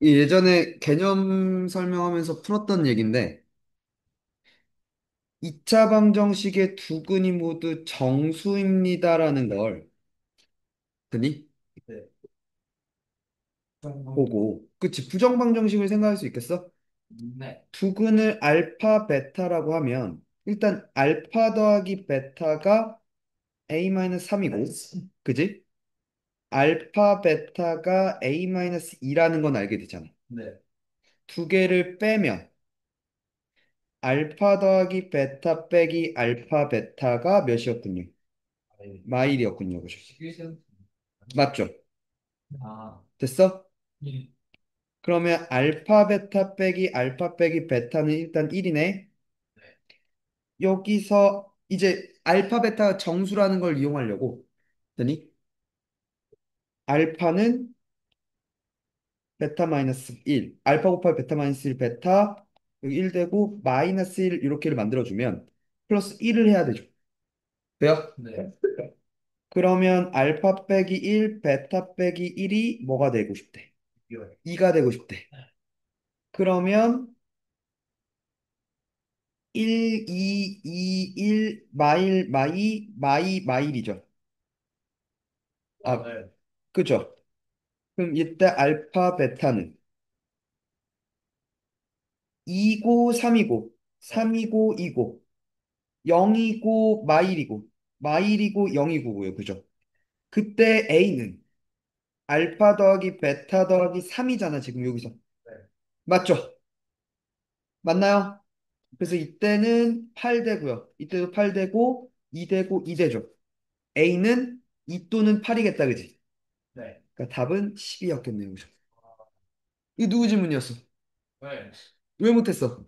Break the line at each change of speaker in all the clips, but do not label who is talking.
이 예전에 개념 설명하면서 풀었던 얘기인데, 2차 방정식의 두 근이 모두 정수입니다라는 걸, 드니? 네. 보고, 그치, 부정방정식을 생각할 수 있겠어? 네. 두 근을 알파, 베타라고 하면, 일단 알파 더하기 베타가 A-3이고, 그지? 알파, 베타가 A-2라는 건 알게 되잖아. 네. 두 개를 빼면, 알파 더하기 베타 빼기 알파 베타가 몇이었군요? 마일이었군요. 그죠? 맞죠? 아, 됐어? 예. 그러면 알파 베타 빼기 알파 빼기 베타는 일단 1이네. 여기서 이제 알파 베타가 정수라는 걸 이용하려고 했더니 알파는 베타 마이너스 1, 알파 곱하기 베타 마이너스 1 베타 여기 1 되고 마이너스 1 이렇게를 만들어주면 플러스 1을 해야 되죠. 돼요? 네. 그러면 알파 빼기 1, 베타 빼기 1이 뭐가 되고 싶대? 2가 되고 싶대. 그러면 1, 2, 2, 1, 마일, 마일이죠. 아, 네. 그죠? 그럼 이때 알파, 베타는 2고 3이고, 3이고 2고, 0이고 마일이고 0이고고요. 그죠? 그때 A는 알파 더하기 베타 더하기 3이잖아, 지금 여기서. 네. 맞죠? 맞나요? 그래서 이때는 8되고요. 이때도 8되고 2되고 2되죠. A는 2 또는 8이겠다, 그지? 네. 그러니까 답은 10이었겠네요. 그죠? 이거 누구 질문이었어? 네. 왜 못했어?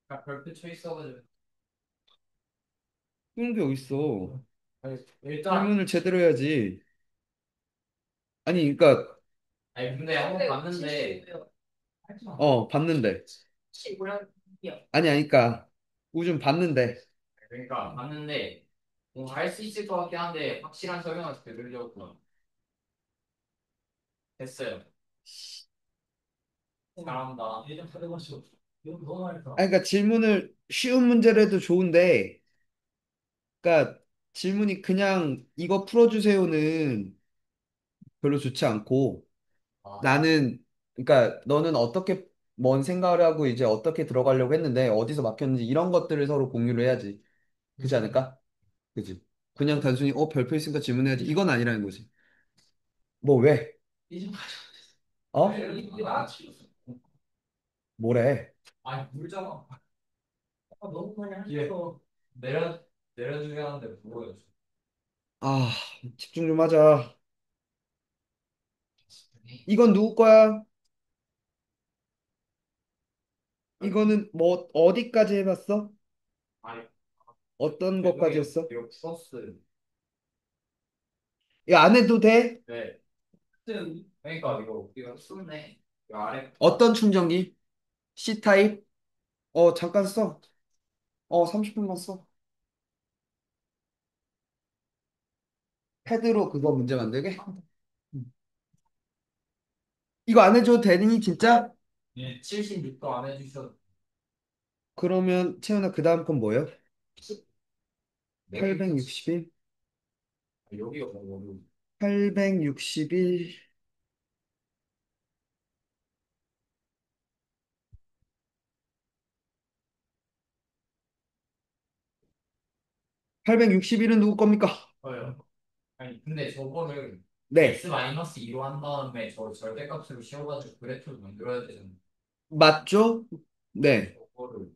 아, 별표 쳐 있어가지고. 그런 게 어딨어. 아니, 일단 질문을 제대로 해야지. 아니, 그러니까
아니 근데 한번 봤는데
봤는데. 아니, 그러니까 우좀 봤는데.
그러니까 봤는데 뭐 할 수 있을 것 같긴 한데 확실한 설명을 들으려고 했어요. 잘한다. 예전 받아봤어. 이거 너무 많다.
아니, 그러니까 질문을 쉬운 문제로 해도 좋은데, 그러니까 질문이 그냥 이거 풀어주세요는 별로 좋지 않고,
아,
나는, 그러니까 너는 어떻게, 뭔 생각을 하고 이제 어떻게 들어가려고 했는데, 어디서 막혔는지 이런 것들을 서로 공유를 해야지. 그렇지 않을까? 그지? 그냥 단순히, 별표 있으니까 질문해야지. 이건 아니라는 거지. 뭐, 왜?
이제
어?
아,
뭐래?
아니 물잖아. 너무 많이 했어. 내려주게 하는데 뭐예요?
아, 집중 좀 하자. 이건 누구 거야? 이거는 뭐, 어디까지 해봤어?
아니
어떤 것까지 했어?
이거 플러스.
이거 안 해도 돼?
네. 그러니까 이거 쓰네. 이거 아래
어떤 충전기? C타입? 잠깐 써. 30분만 써. 패드로 그거 문제 만들게? 음. 이거 안 해줘도 되니, 진짜?
예, 76도 안 해주셔도
그러면, 채연아, 그 다음 건 뭐예요?
네.
861?
여기가 뭐
861, 861은 누구 겁니까?
뭐예요? 아니 근데 저거를
네.
x-2로 한 다음에 저 절대값으로 씌워가지고 그래프를 만들어야 되잖아요.
맞죠? 네.
저거를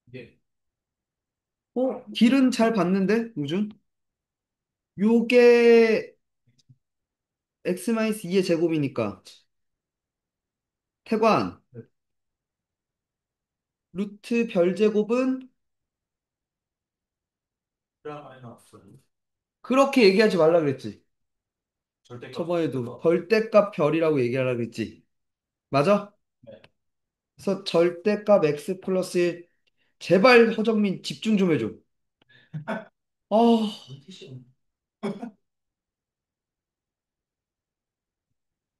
이게
길은 잘 봤는데, 우준? 요게 x-2의 제곱이니까. 태관, 루트 별제곱은
그냥 많이 나왔어요.
그렇게 얘기하지 말라 그랬지.
절대값.
저번에도 절대값 별이라고 얘기하라 그랬지. 맞아?
네.
그래서 절대값 x 플러스 1. 제발 허정민 집중 좀 해줘. 아,
물티슈.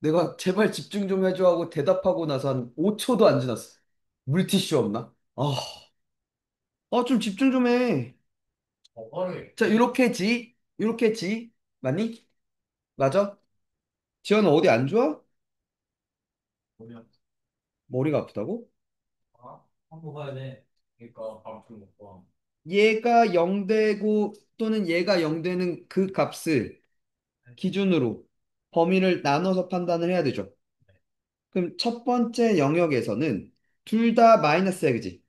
내가 제발 집중 좀 해줘 하고 대답하고 나서 한 5초도 안 지났어. 물티슈 없나? 좀 집중 좀 해.
저거를
자, 요렇게 지, 요렇게 지. 맞니? 맞아? 지연은 어디 안 좋아?
보면
머리가 아프다고?
한번 봐야 돼. 그러니까 밥좀 먹고.
얘가 0되고 또는 얘가 0되는 그 값을 기준으로 범위를 나눠서 판단을 해야 되죠. 그럼 첫 번째 영역에서는 둘 다 마이너스야, 그지?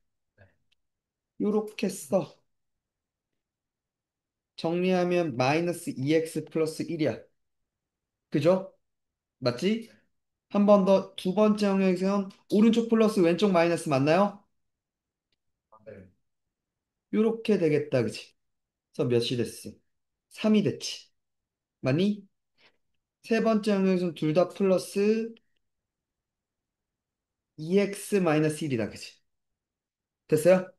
요렇게 써. 정리하면 마이너스 2x 플러스 1이야. 그죠? 맞지? 한 번 더 두 번째 영역에서는 오른쪽 플러스 왼쪽 마이너스 맞나요?
네.
요렇게 되겠다, 그지? 그래서 몇이 됐어? 3이 됐지. 맞니? 세 번째 영역에서는 둘 다 플러스 2x 마이너스 1이다, 그지? 됐어요?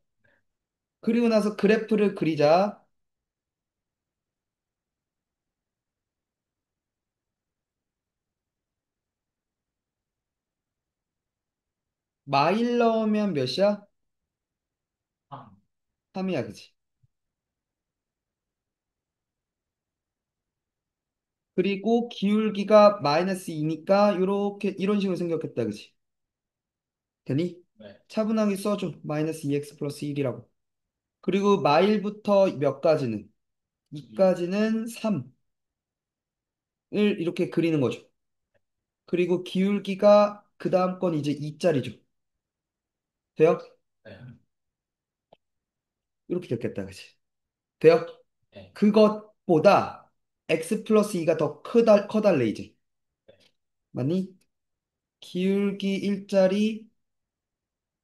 그리고 나서 그래프를 그리자. 마일 넣으면 몇이야?
3.
3이야, 그지? 그리고 기울기가 마이너스 2니까 요렇게 이런 식으로 생겼겠다, 그지? 되니?
네.
차분하게 써줘. 마이너스 2x 플러스 1이라고. 그리고 마일부터 몇 가지는? 2까지는 3을 이렇게 그리는 거죠. 그리고 기울기가 그 다음 건 이제 2짜리죠. 돼요?
네.
이렇게 됐겠다, 그지? 돼요?
네.
그것보다 x 플러스 2가 더 커달래, 이제. 맞니? 기울기 1짜리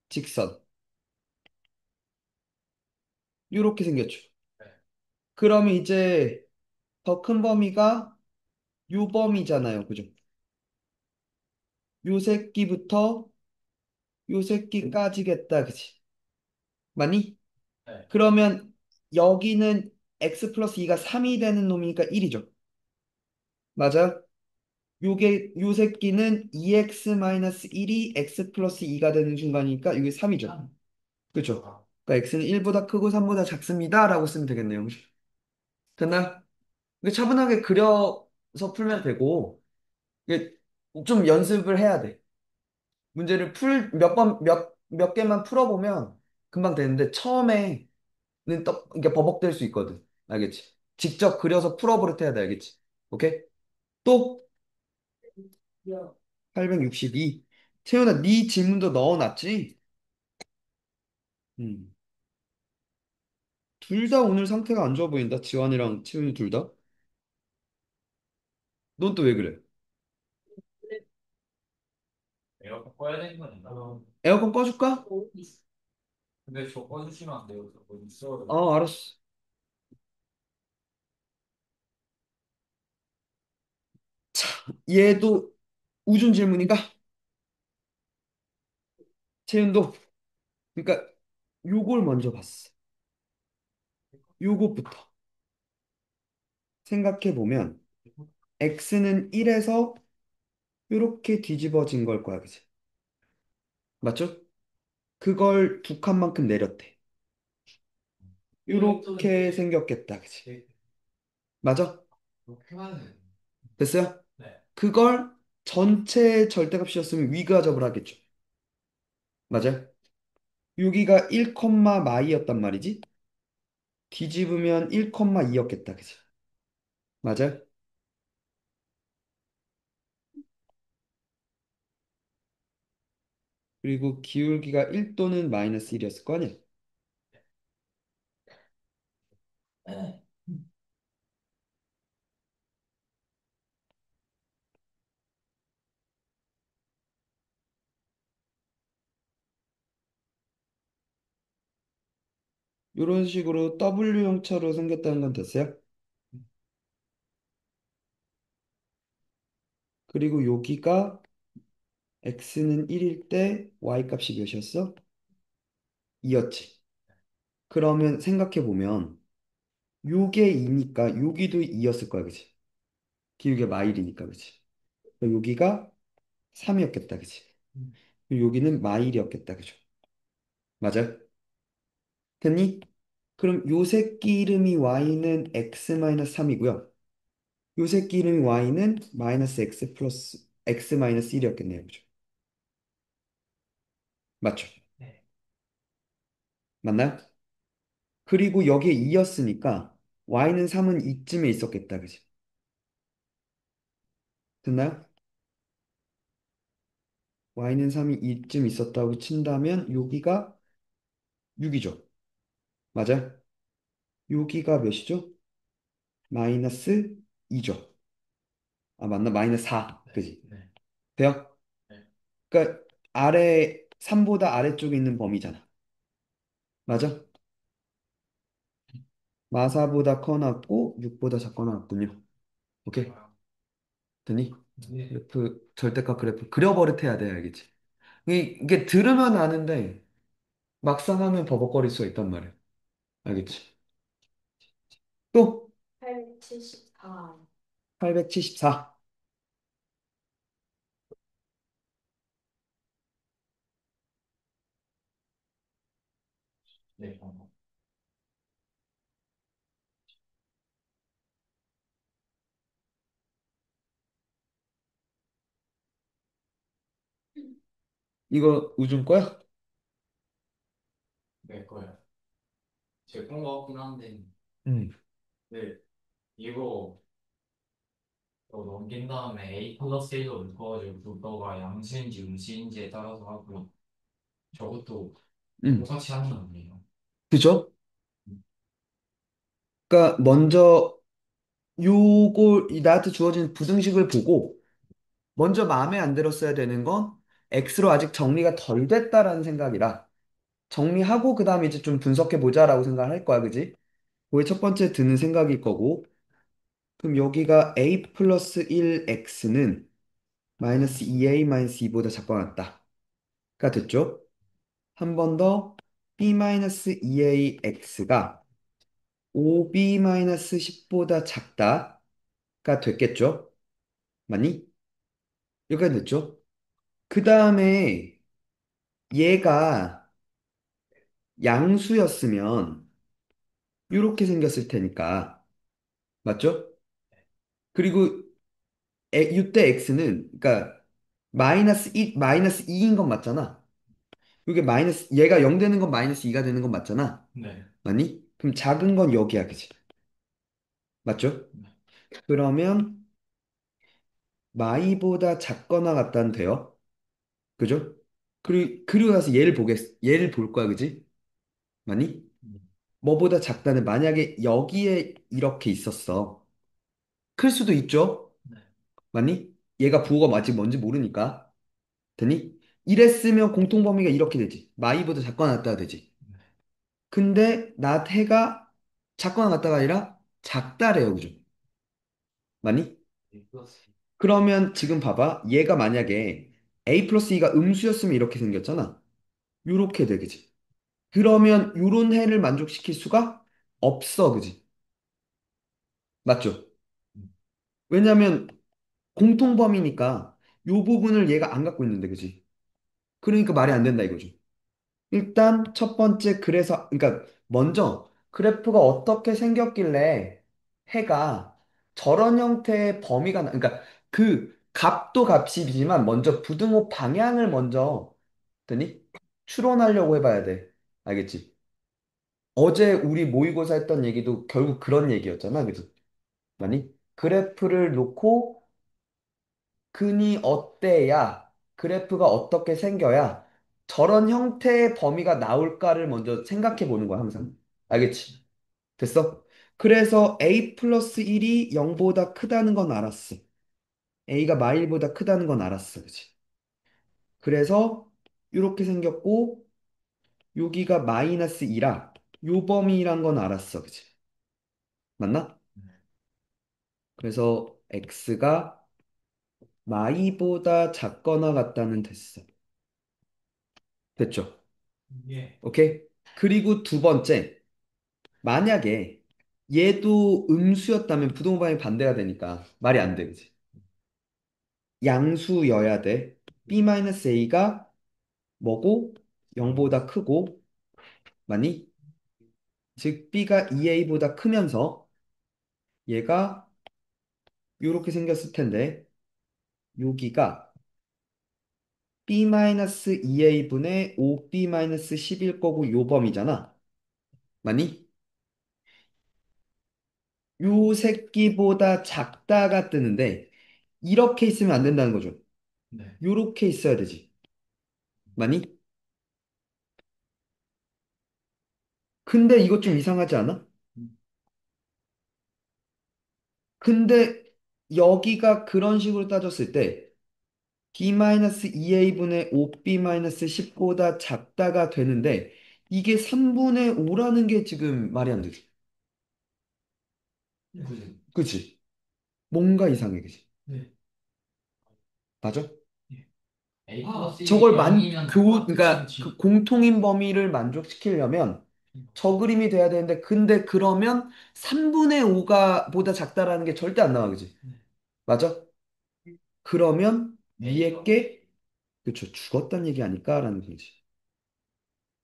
직선. 이렇게 생겼죠.
네.
그러면 이제 더 큰 범위가 요 범위잖아요. 그죠? 요 새끼부터 요 새끼까지겠다. 그지? 맞니?
네.
그러면 여기는 x 플러스 2가 3이 되는 놈이니까 1이죠. 맞아요? 요 새끼는 2x 마이너스 1이 x 플러스 2가 되는 순간이니까 이게 3이죠. 그죠?
아,
그러니까 x는 1보다 크고 3보다 작습니다. 라고 쓰면 되겠네요. 됐나? 이게 차분하게 그려서 풀면 되고, 이게 좀 연습을 해야 돼. 문제를 몇 개만 풀어보면 금방 되는데, 처음에는 이게 버벅될 수 있거든. 알겠지? 직접 그려서 풀어버릇해야 돼. 알겠지? 오케이? 또, 862. 태훈아, 네 질문도 넣어놨지? 음. 둘 다 오늘 상태가 안 좋아 보인다. 지환이랑 채훈이 둘 다. 넌 또 왜 그래?
에어컨 꺼야 되는 건 아닌가?
에어컨 꺼줄까?
근데 저 꺼주시면 안 돼요. 저 거기 있어요.
알았어. 얘도 우준 질문인가? 채윤도. 그러니까 요걸 먼저 봤어. 요것부터 생각해 보면 x는 1에서 요렇게 뒤집어진 걸 거야, 그지? 맞죠? 그걸 두 칸만큼 내렸대. 요렇게 생겼겠다, 그지? 맞아?
그렇게만 해.
됐어요?
네.
그걸 전체 절대값이었으면 위가 접을 하겠죠. 맞아요? 여기가 1, 마이였단 말이지? 뒤집으면 1,2였겠다, 그지? 맞아요? 그리고 기울기가 1 또는 마이너스 1이었을 거 아니야?
네.
이런 식으로 W 형태로 생겼다는 건 됐어요? 그리고 여기가 x는 1일 때 y 값이 몇이었어? 2였지. 그러면 생각해 보면 요게 2니까 여기도 2였을 거야, 그치? 기울기가 마일이니까, 그치? 여기가 3이었겠다, 그치? 그리고 여기는 마일이었겠다, 그죠? 맞아? 됐니? 그럼 요 새끼 이름이 y는 x-3이고요. 요 새끼 이름이 y는 마이너스 x 플러스 x-1이었겠네요, 그죠? 맞죠?
네.
맞나요? 그리고 여기에 2였으니까 y는 3은 이쯤에 있었겠다, 그지? 됐나요? y는 3이 이쯤 있었다고 친다면 여기가 6이죠. 맞아요? 여기가 몇이죠? 마이너스 2죠. 아, 맞나? 마이너스 4.
네.
그지?
네.
돼요?
네.
그러니까 아래 3보다 아래쪽에 있는 범위잖아. 맞아? 마사보다 커놨고 6보다 작거나왔군요. 오케이?
좋아요.
됐니?
네.
그래프 절대값 그래프 그려버릇해야 돼, 알겠지? 이게 들으면 아는데 막상 하면 버벅거릴 수가 있단 말이야. 알겠지? 또
874.
874.
네.
이거 우준 거야?
네, 거예요. 제건거 같긴 한데,
응.
네, 이거 넘긴 다음에 A 플러스 1로 묶어가지고 너가 양수인지 음수인지에 따라서 하고 저것도
응.
똑같이 하는 거 아니에요?
그죠? 그러니까 먼저 나한테 주어진 부등식을 보고 먼저 마음에 안 들었어야 되는 건 X로 아직 정리가 덜 됐다라는 생각이라 정리하고 그 다음에 이제 좀 분석해 보자라고 생각을 할 거야, 그지? 그게 첫 번째 드는 생각일 거고 그럼 여기가 A 플러스 1X는 마이너스 2A 마이너스 2보다 작거나 같다가 됐죠? 한 번 더 B 마이너스 2AX가 5B 마이너스 10보다 작다가 됐겠죠? 맞니? 여기까지 됐죠? 그 다음에 얘가 양수였으면 이렇게 생겼을 테니까 맞죠? 그리고 이때 x는 그러니까 마이너스 2인 건 맞잖아. 이게 마이너스 얘가 0 되는 건 마이너스 2가 되는 건 맞잖아.
네.
맞니? 그럼 작은 건 여기야, 그치? 맞죠?
네.
그러면 마이보다 작거나 같다는 돼요. 그죠? 그리고 나서 얘를 볼 거야, 그지? 맞니? 뭐보다 작다는 만약에 여기에 이렇게 있었어. 클 수도 있죠?
네.
맞니? 얘가 부호가 아직 뭔지 모르니까. 되니? 이랬으면 공통범위가 이렇게 되지. 마이보다 작거나 같다가 되지. 근데 나태가 작거나 같다가 아니라 작다래요. 그죠? 맞니?
A 플러스
그러면 지금 봐봐. 얘가 만약에 A 플러스 2가 음수였으면 이렇게 생겼잖아. 요렇게 되겠지. 그러면 요런 해를 만족시킬 수가 없어. 그지? 맞죠? 왜냐면 공통범위니까 요 부분을 얘가 안 갖고 있는데, 그지? 그러니까 말이 안 된다 이거죠. 일단 첫 번째 그러니까 먼저 그래프가 어떻게 생겼길래 해가 저런 형태의 그러니까 그 값도 값이지만 먼저 부등호 방향을 먼저 되니 추론하려고 해봐야 돼. 알겠지? 어제 우리 모의고사 했던 얘기도 결국 그런 얘기였잖아. 그죠? 아니? 그래프를 놓고 근이 어때야 그래프가 어떻게 생겨야 저런 형태의 범위가 나올까를 먼저 생각해 보는 거야, 항상. 알겠지? 됐어? 그래서 a 플러스 1이 0보다 크다는 건 알았어. a가 마일보다 크다는 건 알았어. 그치? 그래서 이렇게 생겼고 여기가 마이너스 2라 요 범위란 건 알았어. 그치? 맞나? 그래서 x가 마이보다 작거나 같다는 됐어. 됐죠?
예.
오케이? 그리고 두 번째, 만약에 얘도 음수였다면 부동반이 반대가 되니까 말이 안 돼, 그지? 양수여야 돼. b-a가 뭐고 0보다 크고 맞니? 즉 b가 2a보다 크면서 얘가 이렇게 생겼을 텐데 여기가 b-2a분의 5b-10일 거고 요 범위잖아. 맞니? 요 새끼보다 작다가 뜨는데 이렇게 있으면 안 된다는 거죠.
네.
요렇게 있어야 되지. 맞니? 근데 이거 좀 이상하지 않아? 근데 여기가 그런 식으로 따졌을 때 b-2a분의 5b-10보다 작다가 되는데 이게 3분의 5라는 게 지금 말이 안 되지.
그지.
그치? 뭔가 이상해, 그치?
네.
맞아?
A 플러스
저걸
0이면
그러니까 그 공통인 범위를 만족시키려면 저 그림이 돼야 되는데 근데 그러면 3분의 5가 보다 작다라는 게 절대 안 나와, 그치? 맞아? 그러면 위에 게 그쵸 죽었단 얘기 아닐까라는 거지.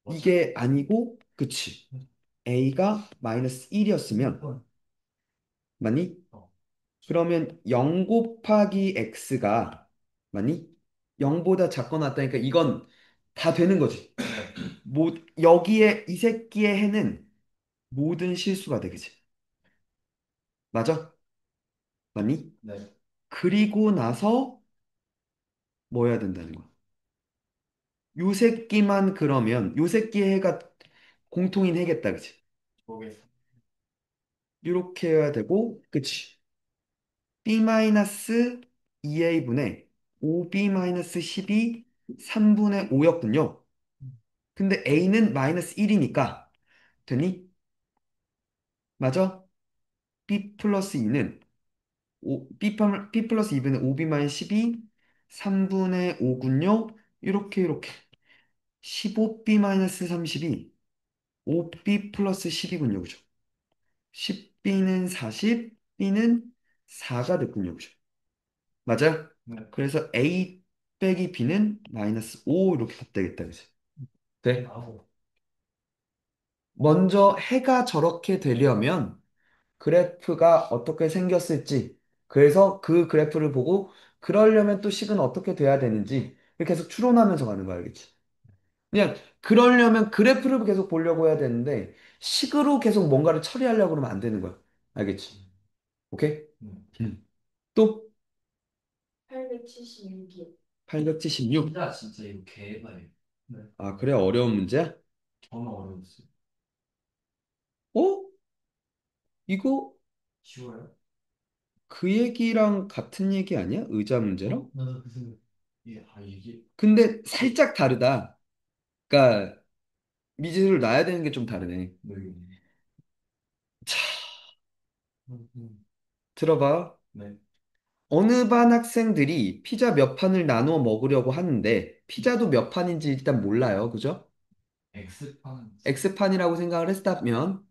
이게 아니고 그치? a가 마이너스 1이었으면 맞니? 그러면 0 곱하기 x가 맞니? 0보다 작거나 같다니까 이건 다 되는 거지. 여기에 이 새끼의 해는 모든 실수가 돼, 그치? 맞아? 맞니?
네.
그리고 나서 뭐 해야 된다는 거야? 요 새끼만 그러면 요 새끼의 해가 공통인 해겠다, 그치?
보겠습니다.
이렇게 해야 되고, 그치? b-2a분의 5b-12 3분의 5였군요. 근데 a는 마이너스 1이니까 되니? 맞아? b 플러스 2는 b 플러스 2분의 5b 마이너스 12 3분의 5군요. 이렇게 15b 마이너스 32 5b 플러스 12군요. 그죠? 10b는 40, b는 4가 됐군요. 그죠? 맞아요?
네.
그래서 a 빼기 b는 마이너스 5 이렇게 답 되겠다. 그지? 네.
아우.
먼저 해가 저렇게 되려면 그래프가 어떻게 생겼을지, 그래서 그 그래프를 보고 그러려면 또 식은 어떻게 돼야 되는지 이렇게 계속 추론하면서 가는 거 알겠지? 그냥 그러려면 그래프를 계속 보려고 해야 되는데 식으로 계속 뭔가를 처리하려고 그러면 안 되는 거야. 알겠지? 오케이? 또
876이요.
876.
진짜 이거 개해봐요. 네.
아, 그래 어려운 문제야?
저는 어려웠어요.
어? 이거
쉬워요?
그 얘기랑 같은 얘기 아니야? 의자 문제랑?
나도 그 생각. 예, 아 이게.
근데 살짝 다르다. 그러니까 미지수를 놔야 되는 게 좀 다르네.
네.
자,
음, 음.
들어봐.
네.
어느 반 학생들이 피자 몇 판을 나누어 먹으려고 하는데 피자도 몇 판인지 일단 몰라요. 그죠?
X판은
X판이라고 생각을 했다면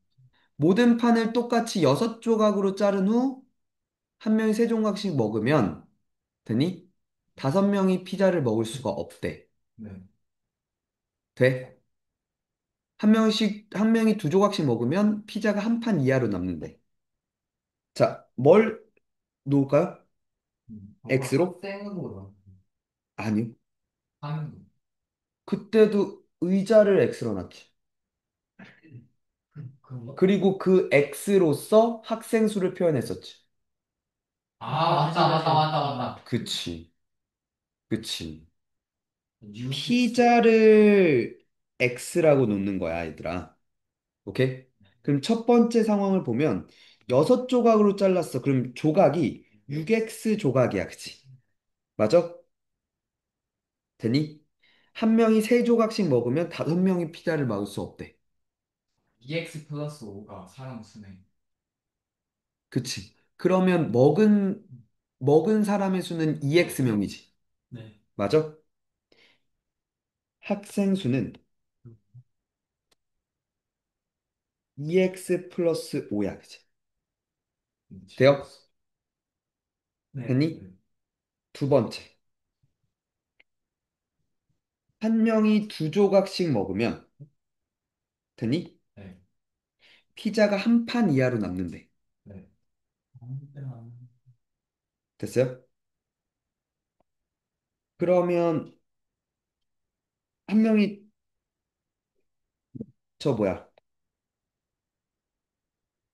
모든 판을 똑같이 6조각으로 자른 후 한 명이 3조각씩 먹으면 되니? 5명이 피자를 먹을 수가 없대.
네.
돼? 한 명이 2조각씩 먹으면 피자가 한 판 이하로 남는데. 자, 뭘 놓을까요? X로?
학생으로
아니요.
하는 거.
그때도 의자를 X로 놨지.
그런가?
그리고 그 X로서 학생 수를 표현했었지.
맞다.
그치. 그치.
뉴
피자를 X라고 놓는 거야, 얘들아. 오케이? 그럼 첫 번째 상황을 보면 6조각으로 잘랐어. 그럼 조각이 6X 조각이야. 그치? 맞아? 되니? 한 명이 3조각씩 먹으면 5명이 피자를 먹을 수 없대.
EX 플러스 5가 사람 수네.
그치? 그러면 먹은 사람의 수는 2X명이지.
네.
맞아? 학생 수는 2X 플러스 5야. 그치? 돼요?
네.
됐니? 두 번째, 한 명이 두 조각씩 먹으면 되니?
네.
피자가 한 판 이하로 남는데.
네. 아무 때나.
됐어요? 그러면 한 명이 저 뭐야?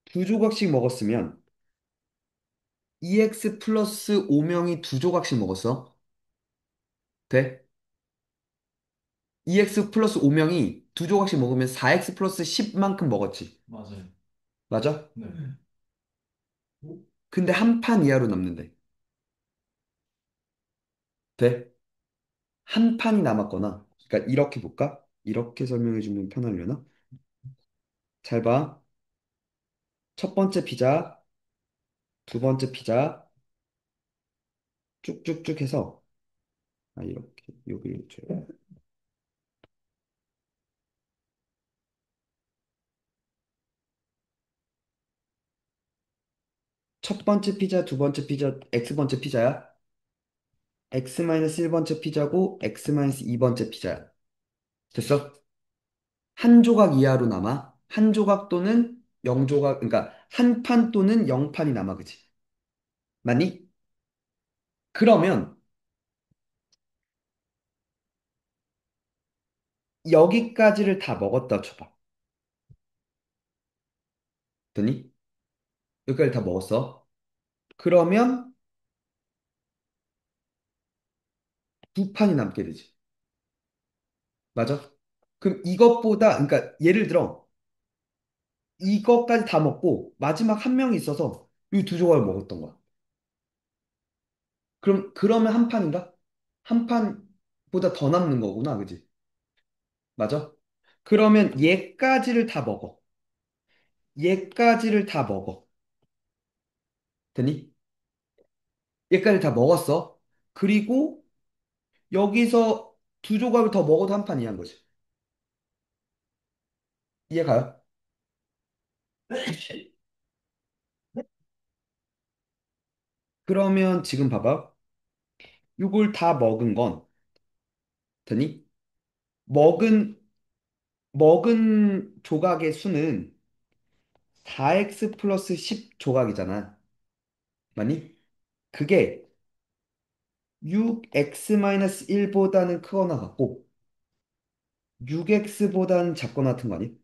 두 조각씩 먹었으면 2x 플러스 5명이 두 조각씩 먹었어. 돼? 2x 플러스 5명이 두 조각씩 먹으면 4x 플러스 10만큼 먹었지.
맞아요.
맞아?
네.
근데 한 판 이하로 남는데. 돼? 한 판이 남았거나. 그러니까 이렇게 볼까? 이렇게 설명해 주면 편하려나? 잘 봐. 첫 번째 피자, 두 번째 피자 쭉쭉쭉 해서 이렇게 여기 줘요. 첫 번째 피자, 두 번째 피자, X번째 피자야. X-1번째 피자고 X-2번째 피자야. 됐어? 한 조각 이하로 남아. 한 조각 또는 0조각, 그러니까 한 판 또는 0판이 남아, 그지? 맞니? 그러면 여기까지를 다 먹었다 쳐봐. 됐니? 여기까지 다 먹었어. 그러면 두 판이 남게 되지. 맞아? 그럼 이것보다, 그러니까 예를 들어 이것까지 다 먹고 마지막 한 명이 있어서 이 두 조각을 먹었던 거야. 그러면 한 판인가? 한 판보다 더 남는 거구나, 그지? 맞아? 그러면 얘까지를 다 먹어. 얘까지를 다 먹어. 되니? 얘까지 다 먹었어. 그리고 여기서 두 조각을 더 먹어도 한 판이 한 거지. 이해가요? 그러면 지금 봐봐. 이걸 다 먹은 건 되니? 먹은 먹은 조각의 수는 4x 플러스 10 조각이잖아. 맞니? 그게 6x-1보다는 크거나 같고 6x보다는 작거나 같은 거 아니?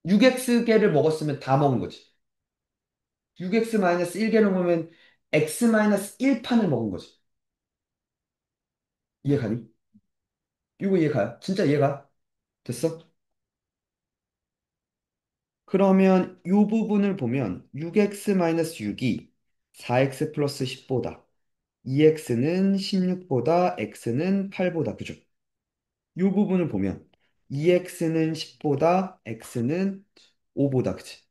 6x개를 먹었으면 다 먹은 거지. 6x-1개를 먹으면 x-1판을 먹은 거지. 이해가니? 이거 이해가요? 진짜 이해가? 됐어? 그러면 이 부분을 보면 6x-6이 4x 플러스 10보다 2x는 16보다 x는 8보다 그죠? 이 부분을 보면 2x는 10보다 x는 5보다 그치?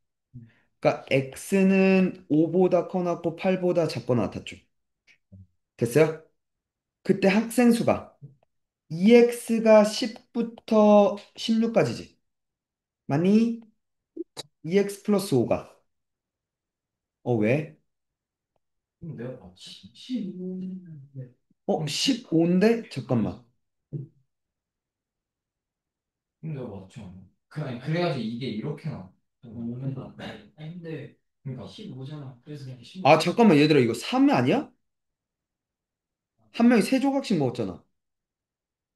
그러니까 x는 5보다 커놨고 8보다 작거나 같았죠. 됐어요? 그때 학생 수가 2x가 10부터 16까지지. 맞니? 2x 플러스 5가. 왜?
내가 맞지? 15인데.
15인데? 잠깐만.
내가 맞지 않아? 아니, 그래야지 이게 이렇게 나와. 5면 아니, 근데 그러니까 15잖아. 그래서 그냥 15.
잠깐만 얘들아 이거 3 아니야? 한 명이 세 조각씩 먹었잖아.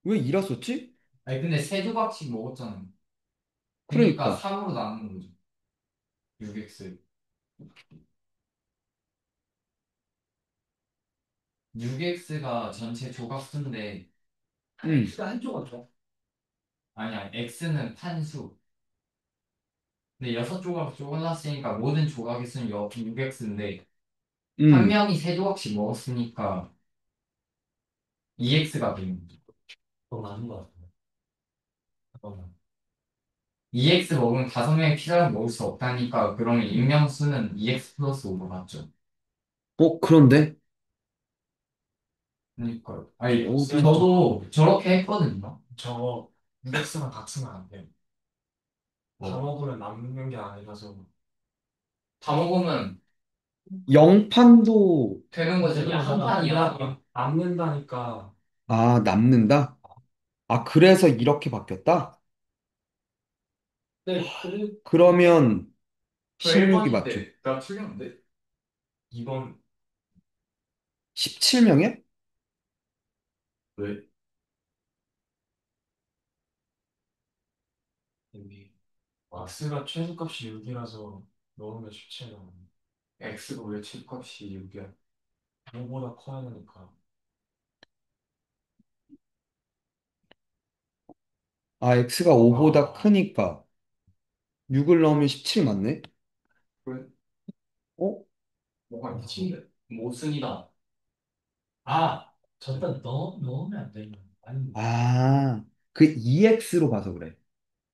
왜 2라 썼지?
아니 근데 세 조각씩 먹었잖아. 그러니까
그러니까.
3으로 나누는 거죠. 6x. 6x가 전체 조각 수인데 x가 한 조각이야? 아니야. x는 판수. 근데 6조각 쪼갈랐으니까 모든 조각의 수는 6x인데 한
음.
명이 세 조각씩 먹었으니까 2x가 되는 거죠. 더 많은 거 같아. 잠깐만. 2x 먹으면 5명의 피자를 먹을 수 없다니까 그러면 인명수는 2x 플러스 5가 맞죠?
그런데?
그러니까요. 아니
어디
저도 저렇게 했거든요. 저거 6x만 다 쓰면 안 돼요. 다 먹으면 남는 게 아니라서 다 먹으면
영판도,
되는 거지. 그냥 한 판이야.
남는다니까.
아, 남는다? 아, 그래서 이렇게 바뀌었다?
네, 그래.
그러면
저
16이 맞죠?
1번인데 나 틀렸는데? 2번
17명에?
왜?
여기 x가 최소값이 6이라서 넣으면 17 나오네.
X가 왜 칠값이 6이야?
5보다 커야 되니까.
아, x가 5보다
아,
크니까 6을 넣으면 17 맞네?
그래?
어?
뭐가 미친데? 모순이다.
절단 넣으면 안 되는. 아니,
아, 그 2x로 봐서 그래.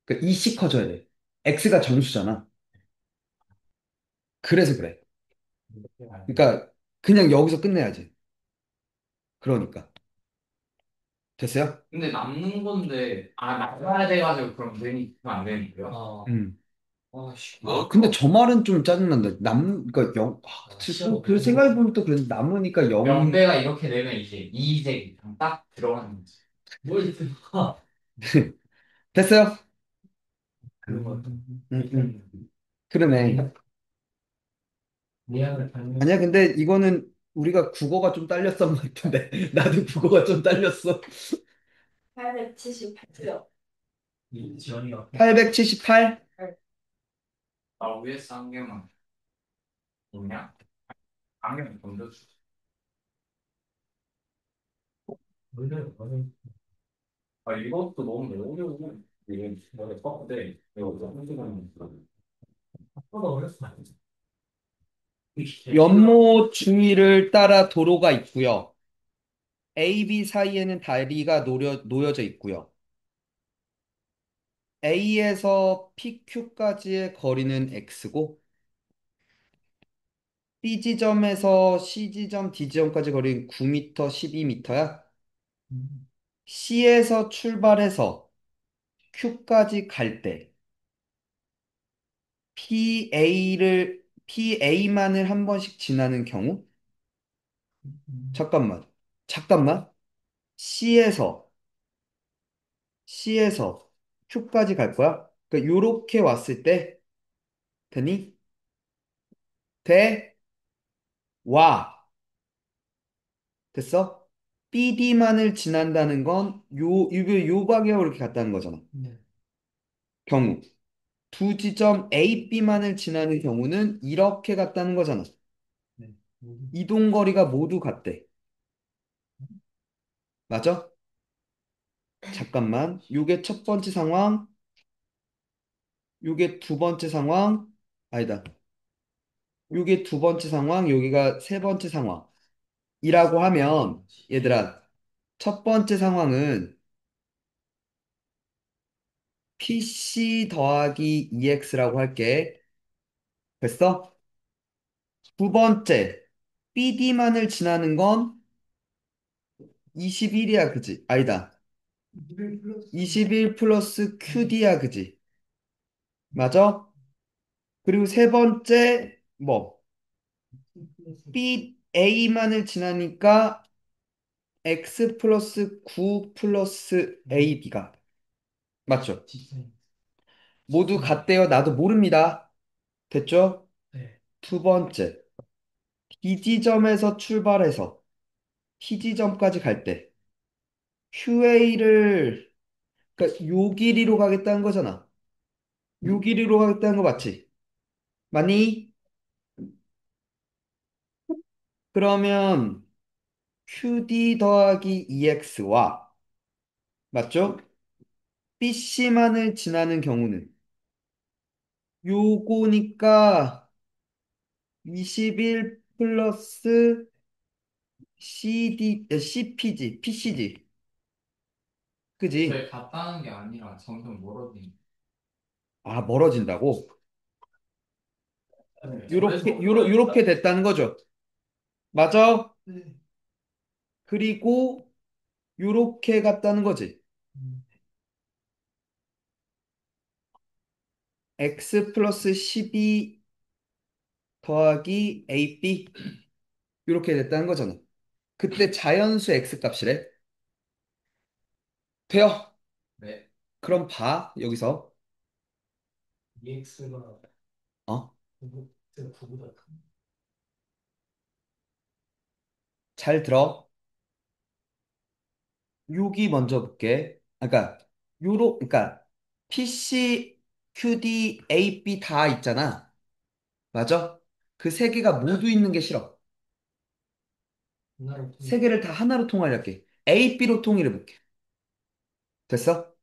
그 2씩 커져야 돼. x가 정수잖아. 그래서 그래.
이렇게 안 돼.
그러니까 그냥 여기서 끝내야지. 그러니까. 됐어요?
근데 남는 건데 나가야 돼가지고 그럼 되니 그럼 안 되는 거야?
음.
아씨
근데 저 말은 좀 짜증난다. 그러니까 그치,
시험
그 생각해보면 또 그래. 남으니까 0,
명배가 이렇게 되면 이제 이의제기 딱 들어가는 거지.
뭘 들어?
됐어요?
그런 거 같아.
그러네.
미안을 달면
아니야, 근데 이거는 우리가 국어가 좀 딸렸던 것 같은데. 나도 국어가 좀 딸렸어.
878표.
지원이가
878?
나 위에서 한 개만 있냐? 안경 던져주지.
원래 나는
이것도 너무 어려워. 이게 너네 뻔한데 이거 어떤 시간이
학교가 어렸어.
연못 주위를 따라 도로가 있고요. A, B 사이에는 다리가 놓여져 있고요. A에서 PQ까지의 거리는 X고, B 지점에서 C 지점, D 지점까지 거리는 9m, 12m야. C에서 출발해서 Q까지 갈 때, PA만을 한 번씩 지나는 경우? 잠깐만, 잠깐만. C에서, C에서 Q까지 갈 거야? 그러니까 요렇게 왔을 때, 되니? 돼? 와. 됐어? BD만을 지난다는 건 요 방향으로 이렇게 갔다는 거잖아.
네.
경우. 두 지점 A, B만을 지나는 경우는 이렇게 갔다는 거잖아.
네.
이동거리가 모두 같대. 맞아? 잠깐만. 요게 첫 번째 상황, 요게 두 번째 상황, 아니다. 요게 두 번째 상황, 여기가 세 번째 상황이라고 하면, 얘들아, 첫 번째 상황은 PC 더하기 EX라고 할게. 됐어? 두 번째, BD만을 지나는 건 21이야, 그지? 아니다. 21 플러스 QD야, 그지? 맞아? 그리고 세 번째, 뭐, BA만을 지나니까 X 플러스 9 플러스 AB가. 맞죠? 모두 같대요. 나도 모릅니다. 됐죠?
네.
두 번째, B 지점에서 출발해서 T 지점까지 갈 때 QA를, 그러니까 요 길이로 가겠다는 거잖아. 요 길이로 가겠다는 거 맞지? 맞니? 그러면 QD 더하기 EX와 맞죠? BC만을 지나는 경우는 요거니까 21 플러스 CPG, PCG. 그지?
왜 같다는 게 아니라 점점 멀어지는.
아, 멀어진다고?
그래서
요렇게 됐다는 거죠. 맞아?
네.
그리고 요렇게 갔다는 거지. X 플러스 12 더하기 AB 이렇게 됐다는 거잖아. 그때 자연수 x 값이래. 돼요?
네.
그럼 봐 여기서
EX가
어?
9보다 큰.
잘 들어. 여기 먼저 볼게. 그러니까 그러니까 PC, QD, AB 다 있잖아. 맞아? 그 세 개가 모두 있는 게 싫어.
하나로
세 개를 다 하나로 통일할게. AB로 통일해 볼게. 됐어?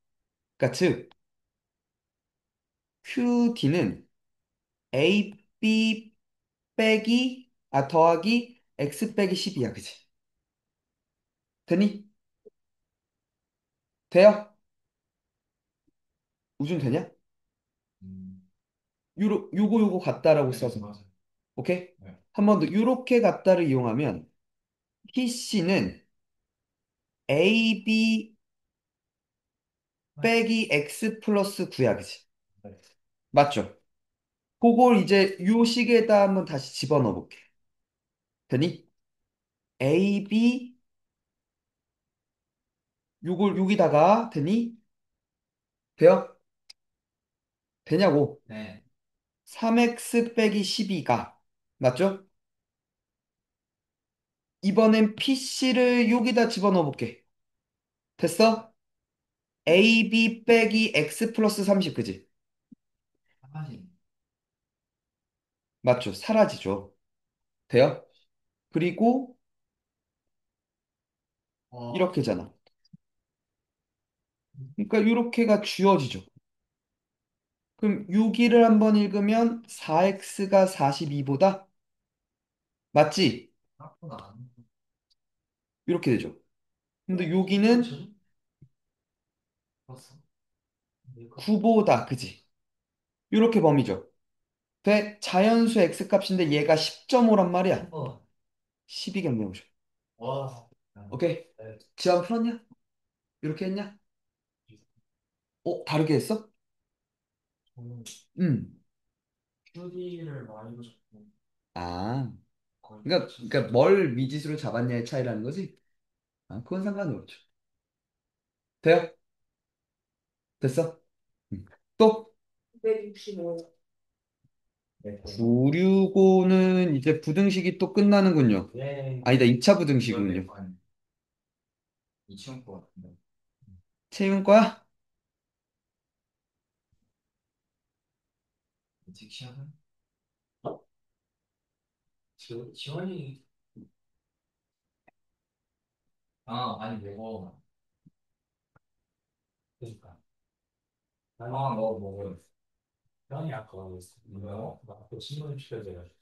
그러니까 즉 QD는 AB 더하기 X 빼기 10이야, 그치? 되니? 돼요? 우준 되냐?
음,
요거 같다라고
네,
써서.
맞아요.
오케이?
네.
한 번 더 요렇게 같다를 이용하면 PC는 AB 빼기 X 플러스 9야, 그치?
네.
맞죠? 그걸 이제 요 식에다 한번 다시 집어넣어 볼게. 되니? AB 요걸 여기다가 되니? 돼요? 되냐고?
네.
3x 빼기 12가 맞죠? 이번엔 PC를 여기다 집어넣어 볼게. 됐어? AB 빼기 X 플러스 30, 그지?
사라진.
맞죠? 사라지죠. 돼요? 그리고
어,
이렇게잖아. 그러니까 이렇게가 주어지죠. 그럼 6기를 한번 읽으면 4x가 42보다 맞지?
생각보다 안
이렇게 되죠. 근데 여기는
그렇죠?
컸어.
9보다 그지? 이렇게 범위죠. 돼? 자연수 x 값인데 얘가 10.5란 말이야.
어.
12겠네, 보죠.
와.
오케이?
네.
지압 풀었냐? 이렇게 했냐? 다르게 했어?
저는
음.
QD를 많이 보셨고
아,
거의
그러니까 뭘 미지수로 잡았냐의 차이라는 거지? 아, 그건 상관이 없죠. 돼요? 됐어? 또?
965.
네.
965는 이제 부등식이 또 끝나는군요.
네.
아니다, 2차
이건 내
부등식이군요.
거 아니야. 이 친구 거 같은데.
채운 거야?
딕션은?
지원이
아니, 이거.
그러니까
아, 너 먹어.
형이 아까
뭐요?
막또 신문을 시켜줘가지고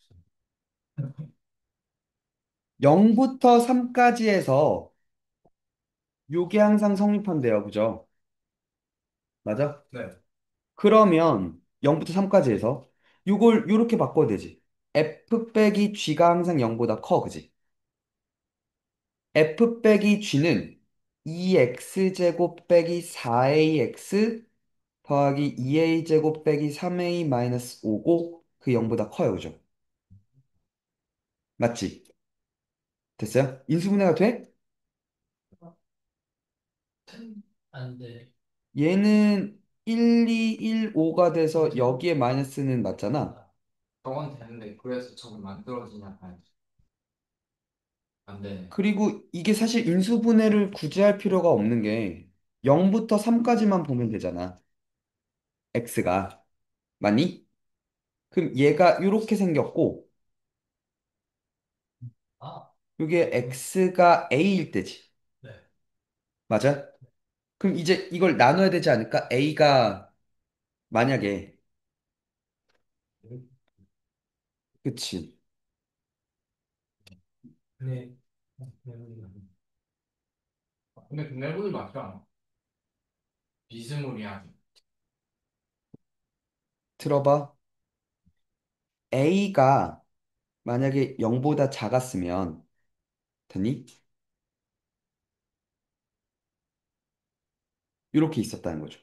0부터 3까지에서 요게 항상 성립한대요. 그죠? 맞아?
네.
그러면 0부터 3까지에서 요걸 요렇게 바꿔야 되지. f 빼기 g가 항상 0보다 커. 그지? f 빼기 g는 2x제곱 빼기 4ax 더하기 2a제곱 빼기 3a 마이너스 5고 그 0보다 커요. 그죠? 맞지? 됐어요? 인수분해가 돼?
안돼.
얘는 1, 2, 1, 5가 돼서 여기에 마이너스는 맞잖아.
저건 되는데, 그래서 저거 만들어지냐, 봐야지. 안 되네.
그리고 이게 사실 인수분해를 굳이 할 필요가 없는 게 0부터 3까지만 보면 되잖아. x가. 맞니? 그럼 얘가 이렇게 생겼고
아,
이게 x가 a일 때지.
네.
맞아? 그럼 이제 이걸 나눠야 되지 않을까? a가 만약에 그치.
네.
근데 분해불이 맞지 않아? 비스무리하지.
들어봐. a가 만약에 0보다 작았으면 되니? 이렇게 있었다는 거죠.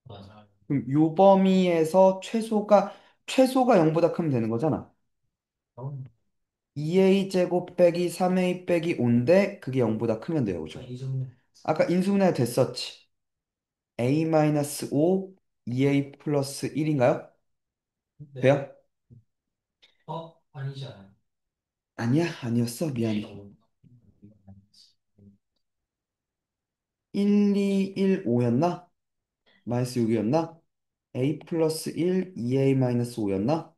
맞아.
그럼 요 범위에서 최소가 0보다 크면 되는 거잖아.
어,
2a 제곱 빼기 3a 빼기 5인데 그게 0보다 크면 돼요. 그죠?
이 정도.
아까 인수분해 됐었지. a 마이너스 5, 2a 플러스 1인가요?
네.
돼요?
아니지 않아요.
아니야, 아니었어. 미안해. 1, 2, 1, 5였나? 마이너스 6이었나? a 플러스 1, 2a 마이너스 5였나?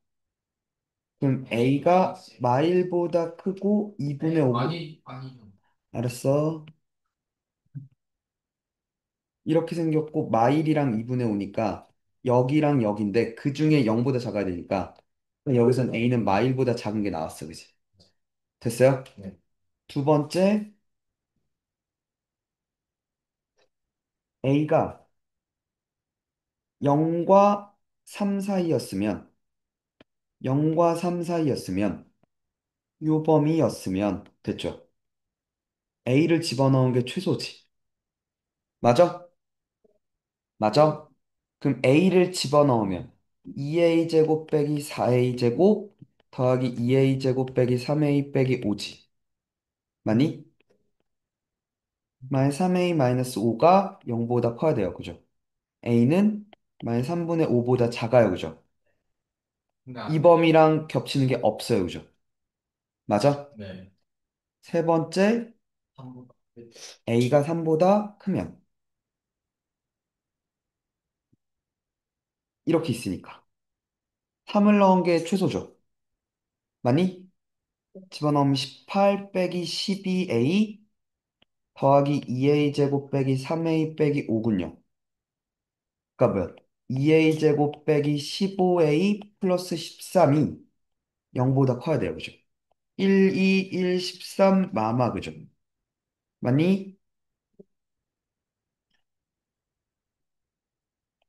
그럼 a가 마일보다 크고 2분의 5.
아니.
알았어. 이렇게 생겼고 마일이랑 2분의 5니까 여기랑 여기인데 그 중에 0보다 작아야 되니까 여기선 a는 마일보다 작은 게 나왔어. 그치? 됐어요?
네.
두 번째 a가 0과 3 사이였으면 0과 3 사이였으면 요 범위였으면 됐죠? a를 집어넣은 게 최소지. 맞아? 맞아? 그럼 a를 집어넣으면 2a 제곱 빼기 4a 제곱 더하기 2a 제곱 빼기 3a 빼기 5지. 맞니? 마이너스 3a 마이너스 5가 0보다 커야 돼요. 그죠? a는 마이너스 3분의 5보다 작아요. 그죠? 이 범위랑 겹치는 게 없어요. 그죠? 맞아?
네.
세 번째,
한번
a가 3보다 크면 이렇게 있으니까 3을 넣은 게 최소죠. 맞니? 집어넣으면 18 빼기 12a 더하기 2a 제곱 빼기 3a 빼기 5군요. 그러니까 뭐야? 2a 제곱 빼기 15a 플러스 13이 0보다 커야 돼요. 그죠? 1, 2, 1, 13 마마 그죠? 맞니?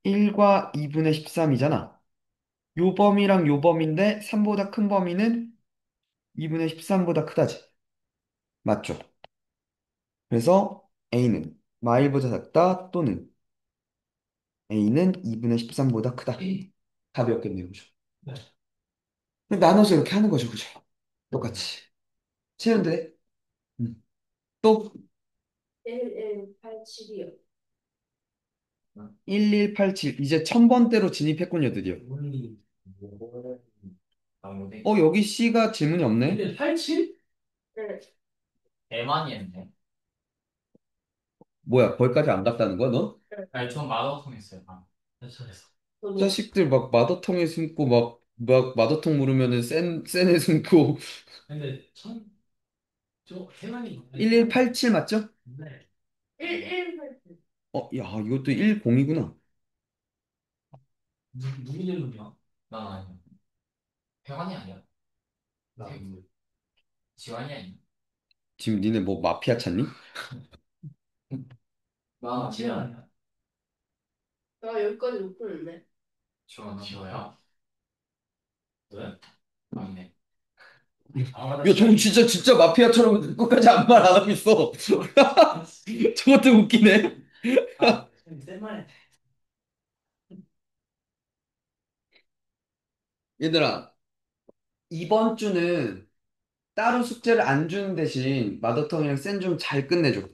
1과 2분의 13이잖아. 요 범위랑 요 범위인데 3보다 큰 범위는 2분의 13보다 크다지. 맞죠? 그래서 a는 마일보다 작다 또는 a는 2분의 13보다 크다. 답이었겠네요. 그죠?
네.
나눠서 이렇게 하는 거죠. 그죠? 똑같이. 쉬운데? 또
1187이요.
1187. 이제 1000번대로 진입했군요, 드디어.
물리
여기 C가 질문이 없네?
187?
네.
대만이 했네.
뭐야, 거기까지 안 갔다는 거야, 너?
아니, 전 마더통 했어요.
잘했어.
저도
자식들 막 마더통에 숨고 막 마더통 물으면은 센에 숨고
근데 대만이
1187 맞죠?
네.
1187.
야, 이것도 10이구나.
누구 질문이야?
난 아니야. 대만이 아니야.
나
대-
누구?
지환이 아니야.
지금 니네 뭐 마피아 찾니?
나
지원
아니야.
아니야?
나 여기까지 못 보는데.
지환아
왜?
너야? 아니네.
아,
야, 저거 진짜 마피아처럼 끝까지 아무 말 안 하고 있어. 저것도 웃기네.
센 말해.
얘들아, 이번 주는 따로 숙제를 안 주는 대신 마더텅이랑 센 좀 잘 끝내줘.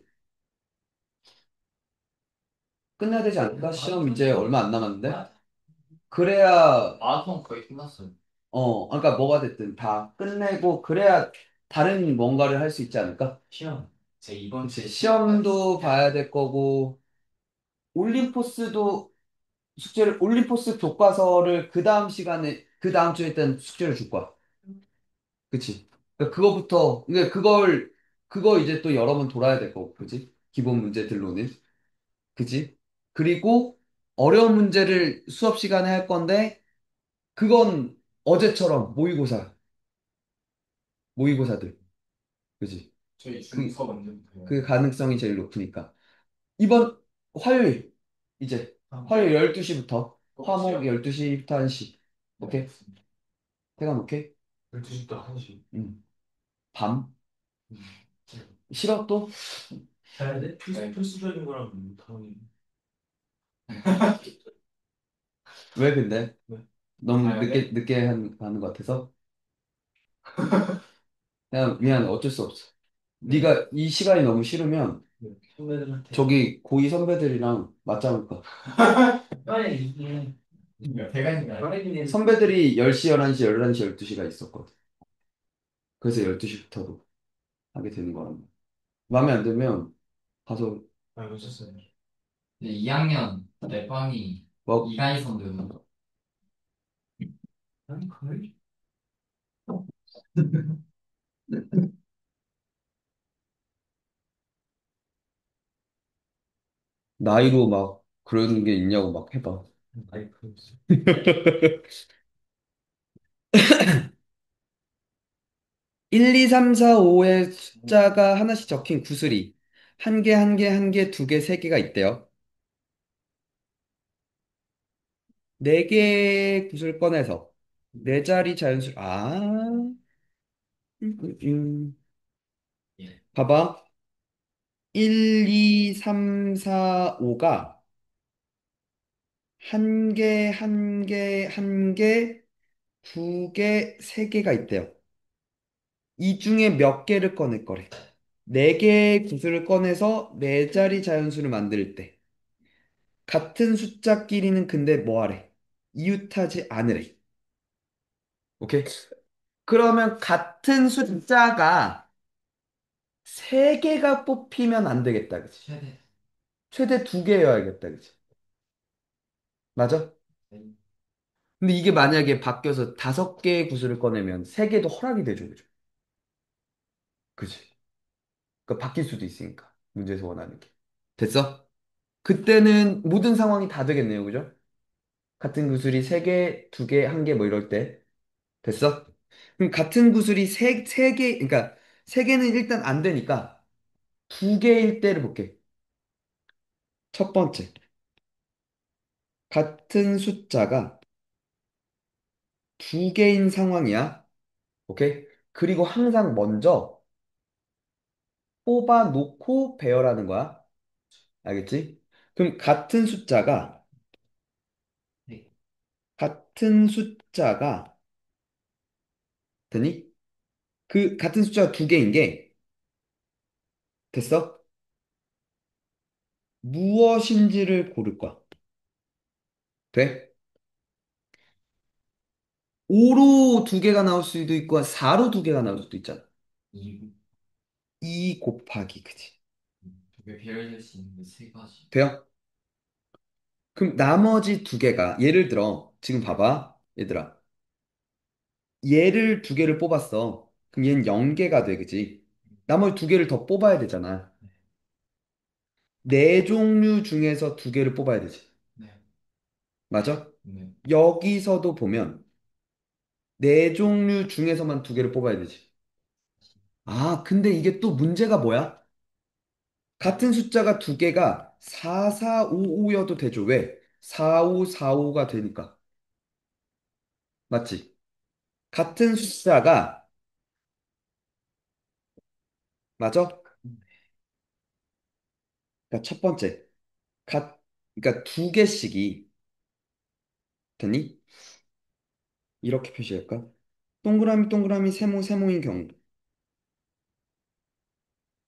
끝내야 되지 않을까? 시험 이제 얼마 안 남았는데? 그래야,
마라톤 거의 끝났어요.
그러니까 뭐가 됐든 다 끝내고, 그래야 다른 뭔가를 할 수 있지 않을까?
시험.
제 이번
그치.
주에
시험도 봐야 될 거고, 올림포스도 올림포스 교과서를 그 다음 시간에, 그 다음 주에 일단 숙제를 줄 거야. 그치. 그러니까 그거부터, 근데 그거 이제 또 여러 번 돌아야 될 거고, 그치? 기본 문제들로는. 그치? 그리고 어려운 문제를 수업 시간에 할 건데, 그건 어제처럼 모의고사들. 그치?
저희
그,
중서 문제부터
그 가능성이 제일 높으니까. 이번 화요일, 이제 화요일 12시부터, 화목 12시부터 1시. 오케이? 태가 오케이?
12시부터 1시.
밤? 싫어 또?
자야 돼?
네.
필수적인 거랑 못하니.
왜 근데?
왜?
너무
가야 돼?
늦게 하는 것 같아서? 그냥 미안, 어쩔 수 없어.
네.
네가 이 시간이 너무 싫으면
네, 선배들한테.
저기 고2 선배들이랑 맞짱을까?
빨리 이게 대가니까.
선배들이 10시, 11시, 11시, 12시가 있었거든. 그래서 12시부터도 하게 되는 거란 말이야. 마음에 안 들면 가서
알고 있었어요.
2학년 내 방이
뭐
이간희 선배는
아니, 그래?
나이로 막 그러는 게 있냐고 막 해봐.
아니, 그랬어.
1, 2, 3, 4, 5의 숫자가 하나씩 적힌 구슬이 한 개, 한 개, 한 개, 두 개, 세 개가 있대요. 네 개의 구슬 꺼내서 네 자리 자연수 음.
예.
봐봐. 1, 2, 3, 4, 5가 한 개, 한 개, 한 개, 두 개, 세 개가 있대요. 이 중에 몇 개를 꺼낼 거래. 네 개의 구슬을 꺼내서 네 자리 자연수를 만들 때 같은 숫자끼리는 근데 뭐 하래? 이웃하지 않으래. 오케이? 그러면 같은 숫자가 세 개가 뽑히면 안 되겠다, 그치?
최대.
최대 두 개여야겠다, 그치? 맞아? 근데 이게 만약에 바뀌어서 다섯 개의 구슬을 꺼내면 세 개도 허락이 되죠, 그죠? 그치? 그러니까 바뀔 수도 있으니까. 문제에서 원하는 게. 됐어? 그때는 모든 상황이 다 되겠네요, 그죠? 같은 구슬이 세 개, 두 개, 한 개 뭐 이럴 때. 됐어? 그럼 같은 구슬이 세 개, 그러니까 세 개는 일단 안 되니까 두 개일 때를 볼게. 첫 번째. 같은 숫자가 두 개인 상황이야. 오케이? 그리고 항상 먼저 뽑아 놓고 배열하는 거야. 알겠지? 그럼
네.
같은 숫자가, 되니? 그 같은 숫자가 두 개인 게, 됐어? 무엇인지를 고를 거야. 돼? 5로 두 개가 나올 수도 있고, 4로 두 개가 나올 수도 있잖아.
2,
2 곱하기, 그치?
두개 배열될 수 있는 게 세 가지.
돼요? 그럼 나머지 두 개가, 예를 들어, 지금 봐봐, 얘들아. 얘를 두 개를 뽑았어. 그럼 얘는 0개가 돼, 그치? 나머지 두 개를 더 뽑아야 되잖아. 네 종류 중에서 두 개를 뽑아야 되지.
네.
맞아?
네.
여기서도 보면 네 종류 중에서만 두 개를 뽑아야 되지. 아, 근데 이게 또 문제가 뭐야? 같은 숫자가 두 개가 4, 4, 5, 5여도 되죠. 왜? 4, 5, 4, 5가 되니까. 맞지? 같은 숫자가, 맞아? 그러니까 첫 번째, 그러니까 두 개씩이, 되니? 이렇게 표시할까? 동그라미, 동그라미, 세모, 세모인 경우.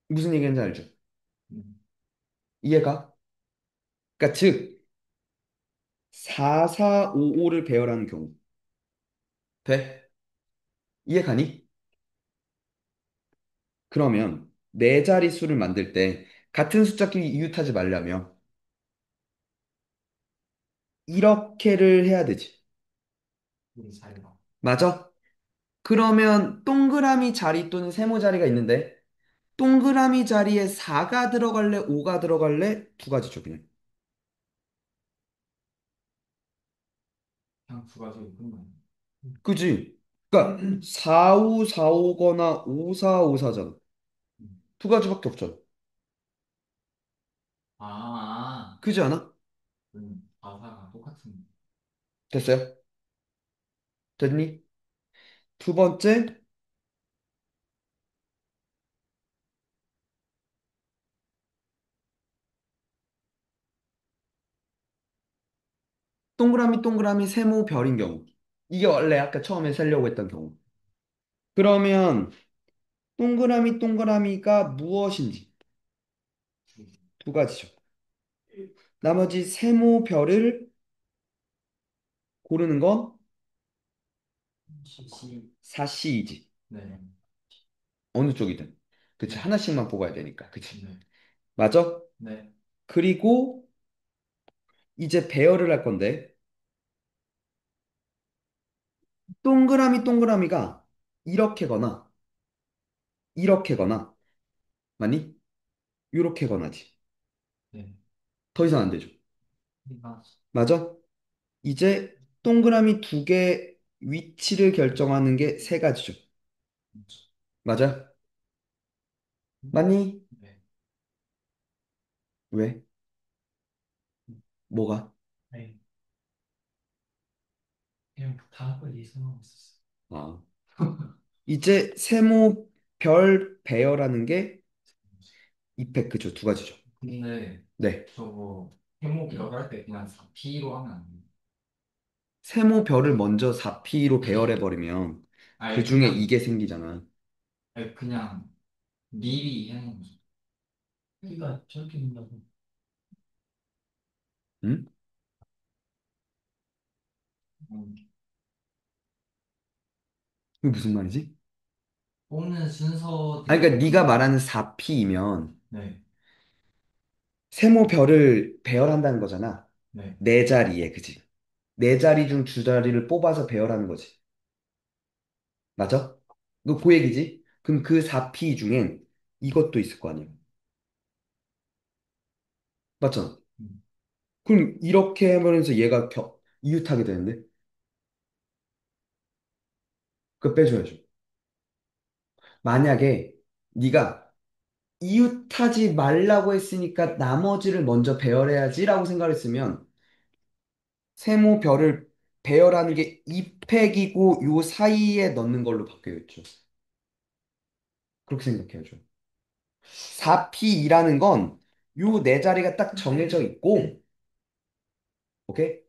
무슨 얘기인지 알죠?
음.
이해가? 그러니까 즉, 4, 4, 5, 5를 배열하는 경우. 돼? 이해가니? 그러면 네 자릿수를 만들 때 같은 숫자끼리 이웃하지 말려면 이렇게를 해야 되지.
우리 사이가.
맞아? 그러면 동그라미 자리 또는 세모 자리가 있는데 동그라미 자리에 4가 들어갈래, 5가 들어갈래? 두 가지죠, 그냥.
그냥 두 가지로 끝나요.
그지? 그러니까 4, 5, 4, 5거나 5, 4, 5, 4잖아.
음.
두 가지밖에 없잖아.
아,
그지 않아?
아사가 똑같은.
됐어요? 됐니? 두 번째, 동그라미, 동그라미, 세모, 별인 경우. 이게 원래 아까 처음에 세려고 했던 경우. 그러면 동그라미 동그라미가 무엇인지 두 가지죠. 나머지 세모별을 고르는 건
시,
사시이지.
네.
어느 쪽이든. 그치.
네.
하나씩만 뽑아야 되니까. 그치.
네.
맞아?
네.
그리고 이제 배열을 할 건데 동그라미 동그라미가 이렇게거나 이렇게거나 아니 이렇게거나지.
네.
더 이상 안 되죠.
이거,
맞아? 이제 동그라미 두 개 위치를 결정하는 게 세 가지죠. 맞아? 맞니?
네.
왜? 뭐가?
네. 그냥 다음 걸 예상하고 있었어.
아. 이제 세모 별 배열하는 게 이펙트죠. 두 가지죠.
근데
네.
저거 해모 기억할 때 그냥 4P로 하면 안 돼.
세모 별을 먼저 4P로 배열해버리면 그
아예
중에
그냥
이게 생기잖아.
아예 그냥 미리 해놓은 거죠. 그러니까 저렇게 된다고.
응?
음,
그게 무슨 말이지?
뽑는
아니,
순서대로.
그러니까 네가 말하는 4P이면
네,
세모 별을 배열한다는 거잖아.
네.
네 자리에, 그지? 네 자리 중 두 자리를 뽑아서 배열하는 거지. 맞아? 그 얘기지? 그럼 그 4P 중엔 이것도 있을 거 아니야. 맞잖아.
음.
그럼 이렇게 하면서 얘가 이웃하게 되는데? 그거 빼줘야죠. 만약에 네가 이웃하지 말라고 했으니까 나머지를 먼저 배열해야지라고 생각했으면 세모 별을 배열하는 게 2팩이고 요 사이에 넣는 걸로 바뀌어있죠. 그렇게 생각해야죠. 4P이라는 건 요 네 자리가 딱 정해져 있고, 오케이?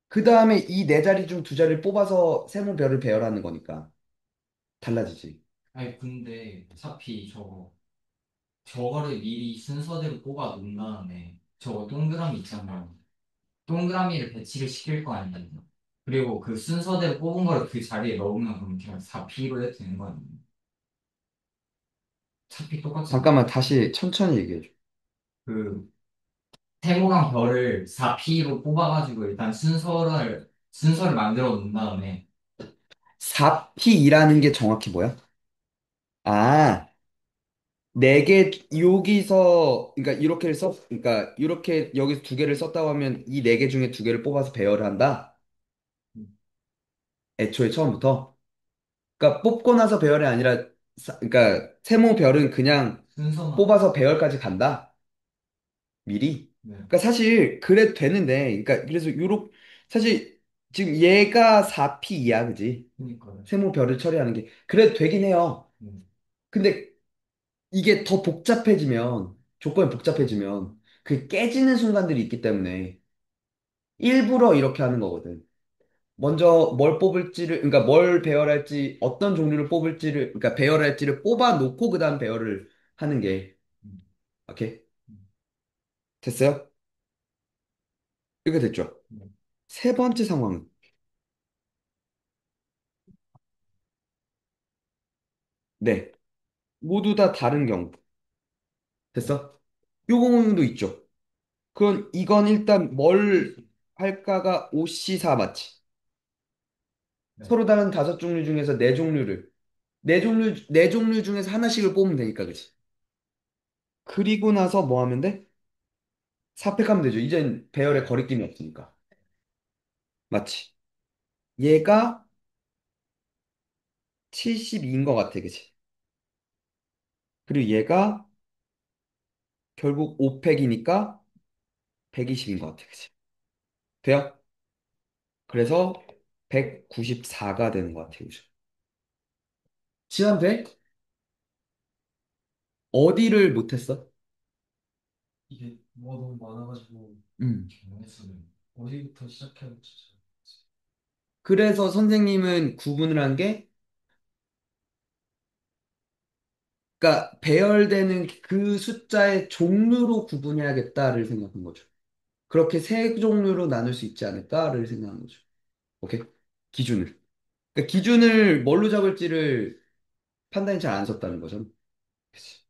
그 다음에 이 네 자리 중 두 자리를 뽑아서 세모별을 배열하는 거니까 달라지지.
아니 근데 어차피 저거를 미리 순서대로 뽑아 놓은 다음에 저거 동그라미 있잖아요. 동그라미를 배치를 시킬 거 아니에요. 그리고 그 순서대로 뽑은 거를 그 자리에 넣으면 그럼 그냥 4P로 해도 되는 거 아니에요? 어차피 똑같잖아.
잠깐만 다시 천천히 얘기해줘.
그 세모랑 별을 4P로 뽑아가지고 일단 순서를 만들어 놓은 다음에
4P이라는 게 정확히 뭐야? 아, 네 개, 여기서, 그러니까 이렇게 그러니까 이렇게 여기서 두 개를 썼다고 하면 이 네 개 중에 두 개를 뽑아서 배열을 한다? 애초에 처음부터? 그러니까 뽑고 나서 배열이 아니라, 그러니까 세모별은 그냥
순서만.
뽑아서 배열까지 간다? 미리?
네.
그러니까 사실 그래도 되는데, 그러니까 그래서 사실 지금 얘가 4P이야, 그지?
그니까요.
세모별을 처리하는 게. 그래도 되긴 해요.
음.
근데 이게 더 복잡해지면, 조건이 복잡해지면, 그 깨지는 순간들이 있기 때문에 일부러 이렇게 하는 거거든. 먼저 뭘 뽑을지를, 그러니까 뭘 배열할지, 어떤 종류를 뽑을지를, 그러니까 배열할지를 뽑아 놓고 그 다음 배열을 하는 게,
음.
오케이?
음.
됐어요? 이렇게 됐죠?
네.
세 번째 상황은, 네. 모두 다 다른 경우. 됐어? 요 경우도 있죠. 이건 일단 뭘 할까가 5C4 맞지?
네.
서로 다른 다섯 종류 중에서 네 종류 중에서 하나씩을 뽑으면 되니까, 그치? 그리고 나서 뭐 하면 돼? 사팩하면 되죠. 이젠 배열에 거리낌이 없으니까. 맞지? 얘가 72인 것 같아, 그치? 그리고 얘가 결국 5팩이니까 120인 것 같아, 그치? 돼요? 그래서 194가 되는 것 같아요, 그죠? 시간 돼? 어디를 못했어?
이게 뭐가 너무 많아가지고
음.
모르겠어요. 어디부터 시작해야 될지 잘
그래서 선생님은 구분을 한 게 그러니까 배열되는 그 숫자의 종류로 구분해야겠다를 생각한 거죠. 그렇게 세 종류로 나눌 수 있지 않을까를 생각한 거죠. 오케이? 기준을. 그러니까 기준을 뭘로 잡을지를 판단이 잘 안 섰다는 거죠. 그치.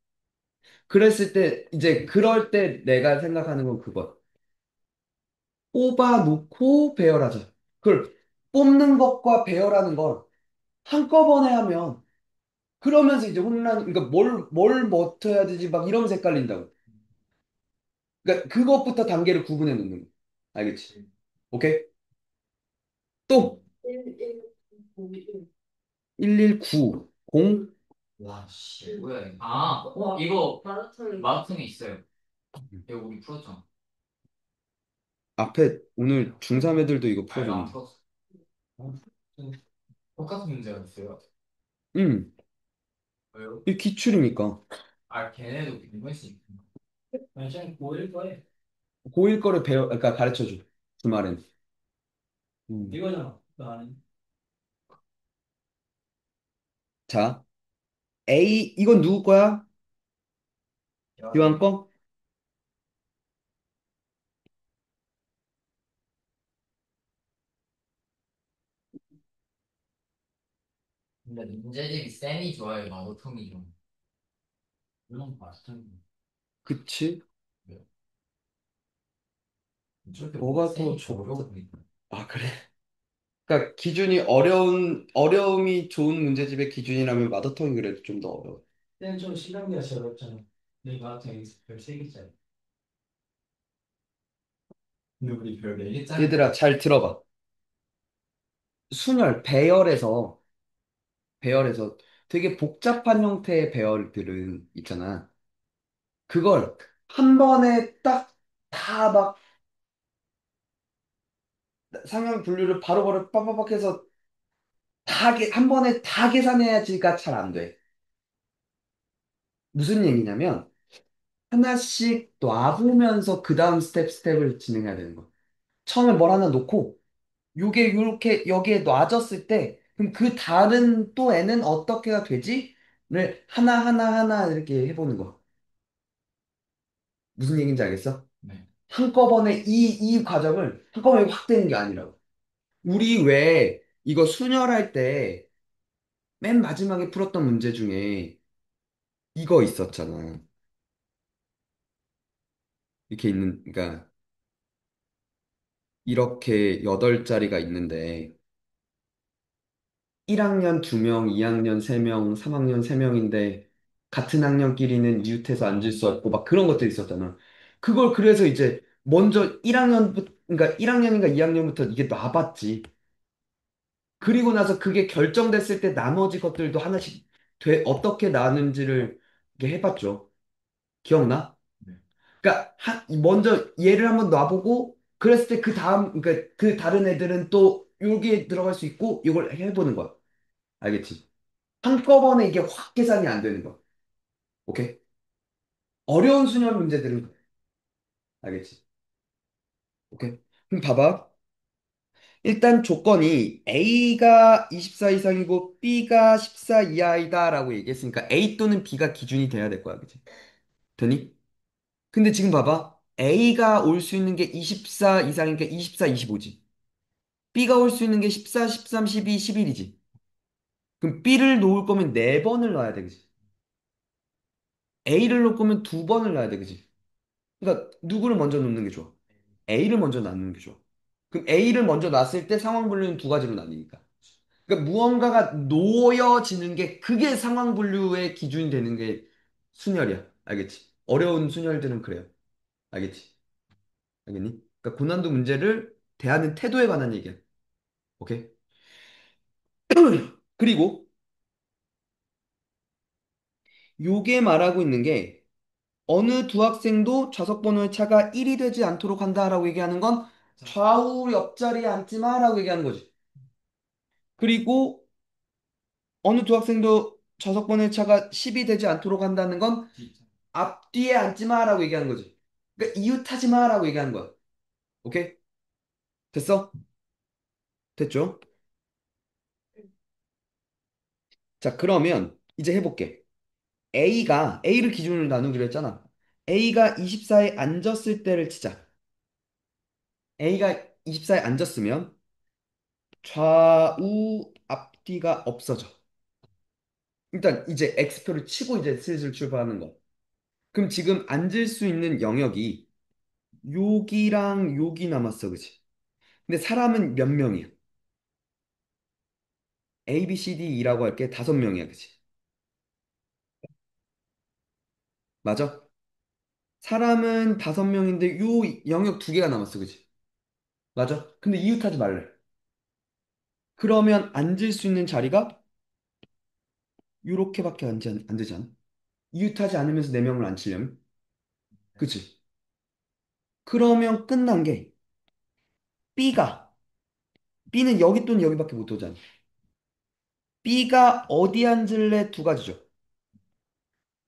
그랬을 때, 이제 그럴 때 내가 생각하는 건 그거. 뽑아놓고 배열하자. 그걸 뽑는 것과 배열하는 걸 한꺼번에 하면 그러면서 이제 혼란, 그러니까 뭘 맡아야 되지 막 이러면서 헷갈린다고. 그러니까 그것부터 단계를 구분해 놓는 거. 알겠지? 오케이? 또
1, 1, 9, 1.
119, 0.
와, 씨, 뭐야, 이거. 이거
마라톤.
마라톤에 있어요. 이거 우리 풀었잖아.
앞에 오늘 중3 애들도 이거
아니, 나안
풀어줬는데.
풀었어. 어? 똑같은 문제가 있어요.
음,
왜요?
이 기출이니까.
걔네도 공부할 수 있구나.
완전 고일 거에
고1 거를 그러니까 가르쳐줘. 주말엔. 음.
이거잖아. 나는
자, A, 이건 누구 거야? 기왕 거?
근데 문제집이 쌤이 좋아요, 마도통이 좀.
물론 봤던
그치?
왜요? 저렇게
뭐가 더
쌤이 더
좋,
어려워 보이나?
아, 그래. 그러니까 기준이 어려움이 좋은 문제집의 기준이라면 마더텅이 그래도 좀 더 어려워.
때는 좀 시간대가 제일 어렵잖아. 내 마라톤 별 3개짜리.
근데 우리 별 4개짜리.
얘들아, 잘 들어봐. 배열에서 되게 복잡한 형태의 배열들은 있잖아. 그걸 한 번에 딱 다 막 상형 분류를 바로바로 빡빡빡 해서 한 번에 다 계산해야지가 잘 안 돼. 무슨 얘기냐면 하나씩 놔보면서 그 다음 스텝을 진행해야 되는 거야. 처음에 뭘 하나 놓고 요게 이렇게 여기에 놔졌을 때 그럼 그 다른 또 애는 어떻게가 되지?를 하나 이렇게 해보는 거. 무슨 얘기인지 알겠어?
네.
한꺼번에 이 과정을 한꺼번에 확 되는 게 아니라고. 우리 왜 이거 순열할 때 맨 마지막에 풀었던 문제 중에 이거 있었잖아. 이렇게 그러니까 이렇게 8자리가 있는데 1학년 2명, 2학년 3명, 3학년 3명인데 같은 학년끼리는 이웃해서 앉을 수 없고 막 그런 것들이 있었잖아. 그걸 그래서 이제 먼저 1학년부터 그러니까 1학년인가 2학년부터 이게 놔봤지. 그리고 나서 그게 결정됐을 때 나머지 것들도 하나씩 어떻게 나는지를 이렇게 해봤죠. 기억나?
네.
그러니까 먼저 얘를 한번 놔보고 그랬을 때 그 다음 그러니까 그 다른 애들은 또 여기에 들어갈 수 있고 이걸 해보는 거야. 알겠지? 한꺼번에 이게 확 계산이 안 되는 거야. 오케이? 어려운 수열 문제들은 그래. 알겠지? 오케이? 그럼 봐봐. 일단 조건이 A가 24 이상이고 B가 14 이하이다라고 얘기했으니까 A 또는 B가 기준이 돼야 될 거야. 그치? 되니? 근데 지금 봐봐. A가 올 수 있는 게 24 이상이니까 24, 25지. B가 올 수 있는 게 14, 13, 12, 11이지. 그럼 B를 놓을 거면 4번을 넣어야 돼. 그치? A를 놓을 거면 2번을 넣어야 돼. 그치? 그러니까 누구를 먼저 놓는 게 좋아? A를 먼저 낳는 게 좋아. 그럼 A를 먼저 놨을 때 상황 분류는 두 가지로 나뉘니까. 그러니까 무언가가 놓여지는 게 그게 상황 분류의 기준이 되는 게 순열이야. 알겠지? 어려운 순열들은 그래요. 알겠지? 알겠니? 그러니까 고난도 문제를 대하는 태도에 관한 얘기야. 오케이? 그리고 요게 말하고 있는 게 어느 두 학생도 좌석 번호의 차가 1이 되지 않도록 한다라고 얘기하는 건 좌우 옆자리에 앉지 마라고 얘기하는 거지. 그리고 어느 두 학생도 좌석번호의 차가 10이 되지 않도록 한다는 건
진짜.
앞뒤에 앉지 마라고 얘기하는 거지. 그러니까 이웃하지 마라고 얘기하는 거야. 오케이? 됐어? 됐죠? 자, 그러면 이제 해볼게. A를 기준으로 나누기로 했잖아. A가 24에 앉았을 때를 치자. A가 24에 앉았으면 좌우 앞뒤가 없어져. 일단 이제 X표를 치고 이제 슬슬 출발하는 거. 그럼 지금 앉을 수 있는 영역이 여기랑 여기 남았어, 그치? 근데 사람은 몇 명이야? A, B, C, D, E라고 할게 5명이야, 그치? 맞아? 사람은 5명인데 요 영역 2개가 남았어, 그치? 맞아? 근데 이웃하지 말래. 그러면 앉을 수 있는 자리가 요렇게밖에 안 되잖아. 이웃하지 않으면서 4명을 앉히려면. 그치? 그러면 끝난 게 B가 B는 여기 또는 여기밖에 못 오잖아. B가 어디 앉을래 두 가지죠.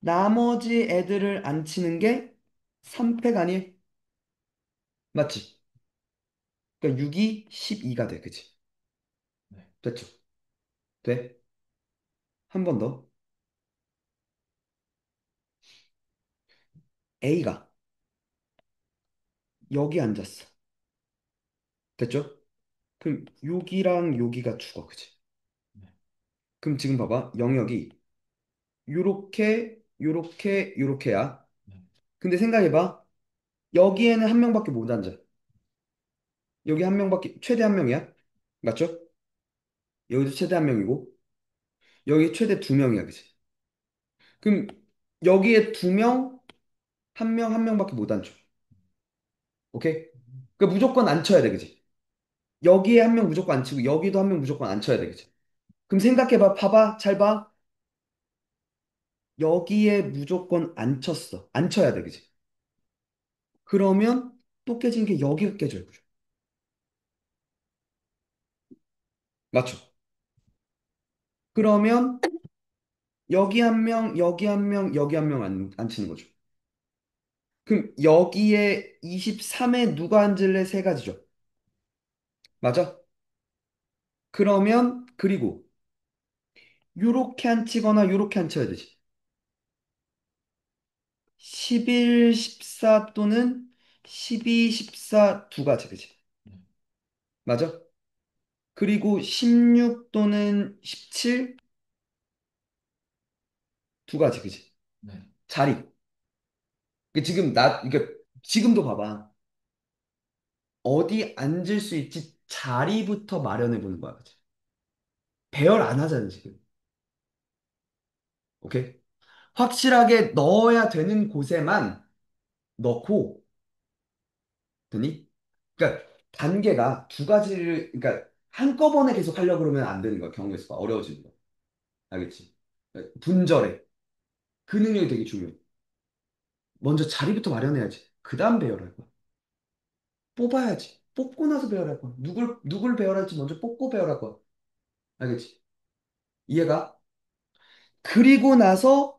나머지 애들을 앉히는 게 3팩 아니에요? 맞지? 그러니까 6이 12가 돼. 그치?
네.
됐죠? 돼? 한 번 더. A가 여기 앉았어. 됐죠? 그럼 여기랑 여기가 죽어. 그치?
네.
그럼 지금 봐봐. 영역이 요렇게 요렇게 요렇게야.
네.
근데 생각해봐. 여기에는 한 명밖에 못 앉아. 여기 한 명밖에 최대 한 명이야. 맞죠? 여기도 최대 한 명이고 여기 최대 2명이야. 그치? 그럼 여기에 2명, 한 명, 한 명밖에 못 앉혀. 오케이? 그러니까 무조건 앉혀야 돼. 그치? 여기에 한 명 무조건 앉히고 여기도 한 명 무조건 앉혀야 돼. 그치? 그럼 생각해봐. 봐봐. 잘 봐. 여기에 무조건 앉혔어. 앉혀야 돼. 그치? 그러면 또 깨진 게 여기가 깨져요. 그죠? 맞죠? 그러면 여기 한 명, 여기 한 명, 여기 한 명 앉히는 거죠. 그럼 여기에 23에 누가 앉을래? 세 가지죠. 맞아? 그러면 그리고 요렇게 앉히거나 요렇게 앉혀야 되지. 11, 14 또는 12, 14 두 가지, 그지?
네.
맞아? 그리고 16 또는 17 두 가지, 그지?
네.
자리. 지금 이게 지금도 봐봐. 어디 앉을 수 있지? 자리부터 마련해 보는 거야, 그지? 배열 안 하잖아, 지금. 오케이? 확실하게 넣어야 되는 곳에만 넣고, 되니? 그러니까 단계가 두 가지를, 그러니까 한꺼번에 계속 하려고 그러면 안 되는 거야, 경우의 수가 어려워지는 거야. 알겠지? 분절해. 그 능력이 되게 중요해. 먼저 자리부터 마련해야지. 그 다음 배열할 거야. 뽑아야지. 뽑고 나서 배열할 거야. 누굴 배열할지 먼저 뽑고 배열할 거야. 알겠지? 이해가? 그리고 나서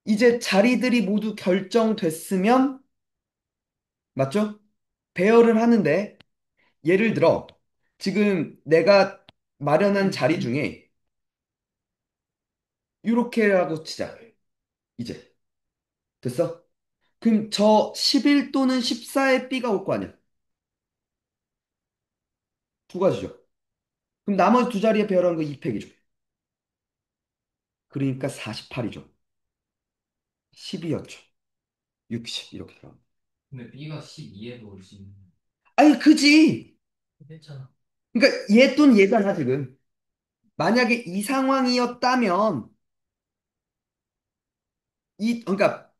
이제 자리들이 모두 결정됐으면, 맞죠? 배열을 하는데, 예를 들어, 지금 내가 마련한 자리 중에, 이렇게 하고 치자. 이제. 됐어? 그럼 저 11 또는 14의 B가 올 거 아니야? 두 가지죠. 그럼 나머지 두 자리에 배열한 거 2팩이죠. 그러니까 48이죠. 12였죠. 60 이렇게 들어가.
근데 B가 12에도 올 수 있는.
아니 그지.
괜찮아.
그러니까 얘 또는 얘잖아 지금. 만약에 이 상황이었다면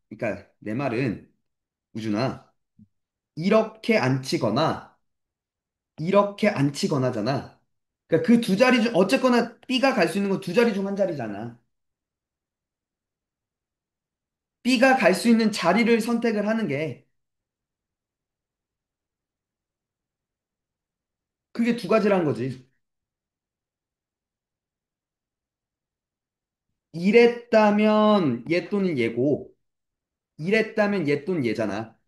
그러니까 내 말은 우준아 이렇게 안 치거나 이렇게 안 치거나잖아. 그러니까 그 두 자리 중 어쨌거나 B가 갈 수 있는 건 두 자리 중 한 자리잖아. B가 갈 수 있는 자리를 선택을 하는 게 그게 두 가지란 거지. 이랬다면 얘 또는 얘고 이랬다면 얘 또는 얘잖아.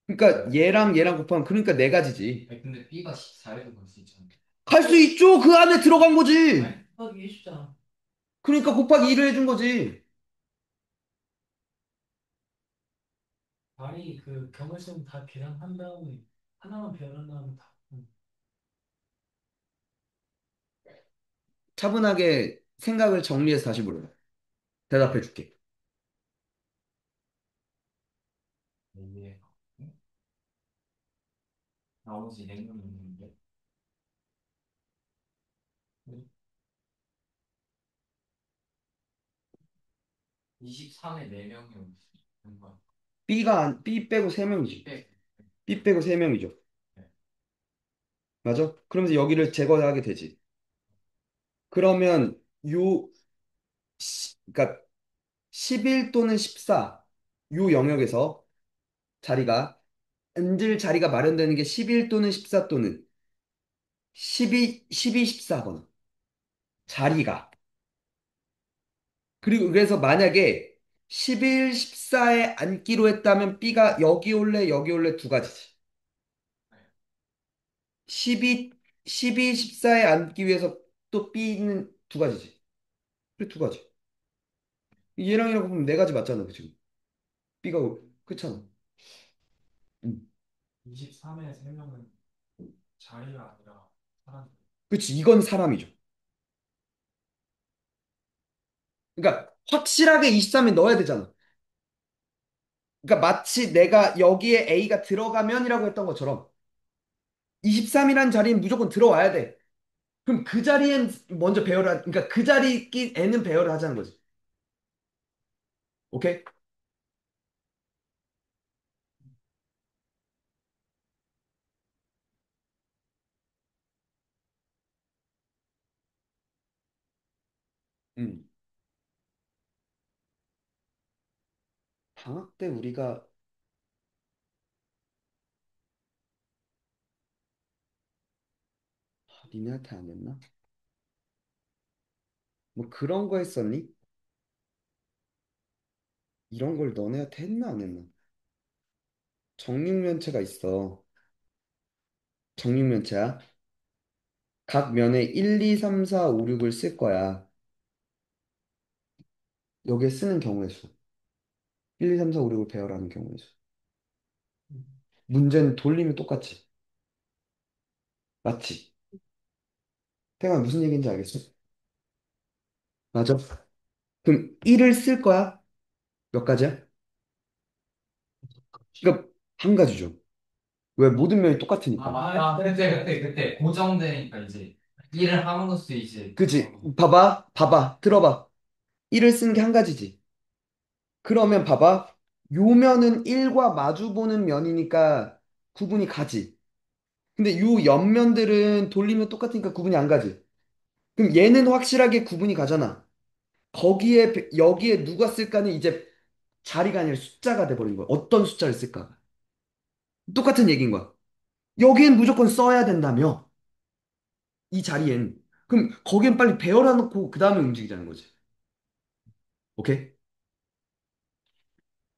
그러니까 얘랑 곱하면 그러니까 네 가지지.
아니, 근데 B가 14에도 갈 수 있잖아.
갈 수 있죠. 그 안에 들어간 거지.
아니, 하기 쉽잖아.
그러니까 곱하기 2를 해준 거지.
아니 그 경우에서는 다 계산한 다음에 하나만 배열한 다음에 다.
차분하게 생각을 정리해서 다시 물어봐. 대답해 줄게.
이게 나머지 4명 있는데 23에 4명이 있는 거야.
B 빼고 3명이지.
백.
B 빼고 3명이죠.
네.
맞아? 그러면서 여기를 제거하게 되지. 그러면 그러니까 11 또는 14, 요 영역에서 자리가, 앉을 자리가 마련되는 게 11 또는 14 또는 12, 14거나 자리가. 그리고 그래서 만약에 11, 14에 앉기로 했다면 B가 여기 올래 두 가지지. 12, 12, 14에 앉기 위해서 또 B는 두 가지지. 그래, 두 가지. 얘랑 이랑 보면 네 가지 맞잖아, 그 지금. B가 그렇잖아. 음.
23에 3명은 자리가 아니라 사람.
그치, 이건 사람이죠. 그러니까 확실하게 23에 넣어야 되잖아. 그러니까 마치 내가 여기에 A가 들어가면이라고 했던 것처럼 23이라는 자리는 무조건 들어와야 돼. 그럼 그 자리엔 먼저 그러니까 그 자리 낀 N은 배열을 하자는 거지. 오케이? 음. 방학 때 우리가 니네한테 안 했나? 뭐 그런 거 했었니? 이런 걸 너네한테 했나 안 했나? 정육면체가 있어. 정육면체야. 각 면에 1, 2, 3, 4, 5, 6을 쓸 거야. 여기에 쓰는 경우의 수. 1, 2, 3, 4, 5, 6을 배열하는 경우의 수. 문제는 돌리면 똑같지. 맞지? 태가 무슨 얘기인지 알겠어? 맞아? 그럼 1을 쓸 거야? 몇 가지야? 그러니까 한 가지죠. 왜? 모든 면이 똑같으니까.
맞다. 그때 고정되니까 이제 일을 함으로써 이제
그치? 봐봐. 들어봐. 1을 쓰는 게 한 가지지. 그러면 봐봐. 요 면은 1과 마주보는 면이니까 구분이 가지. 근데 요 옆면들은 돌리면 똑같으니까 구분이 안 가지. 그럼 얘는 확실하게 구분이 가잖아. 여기에 누가 쓸까는 이제 자리가 아니라 숫자가 돼버린 거야. 어떤 숫자를 쓸까? 똑같은 얘기인 거야. 여기엔 무조건 써야 된다며. 이 자리엔. 그럼 거기엔 빨리 배열해 놓고 그 다음에 움직이자는 거지. 오케이?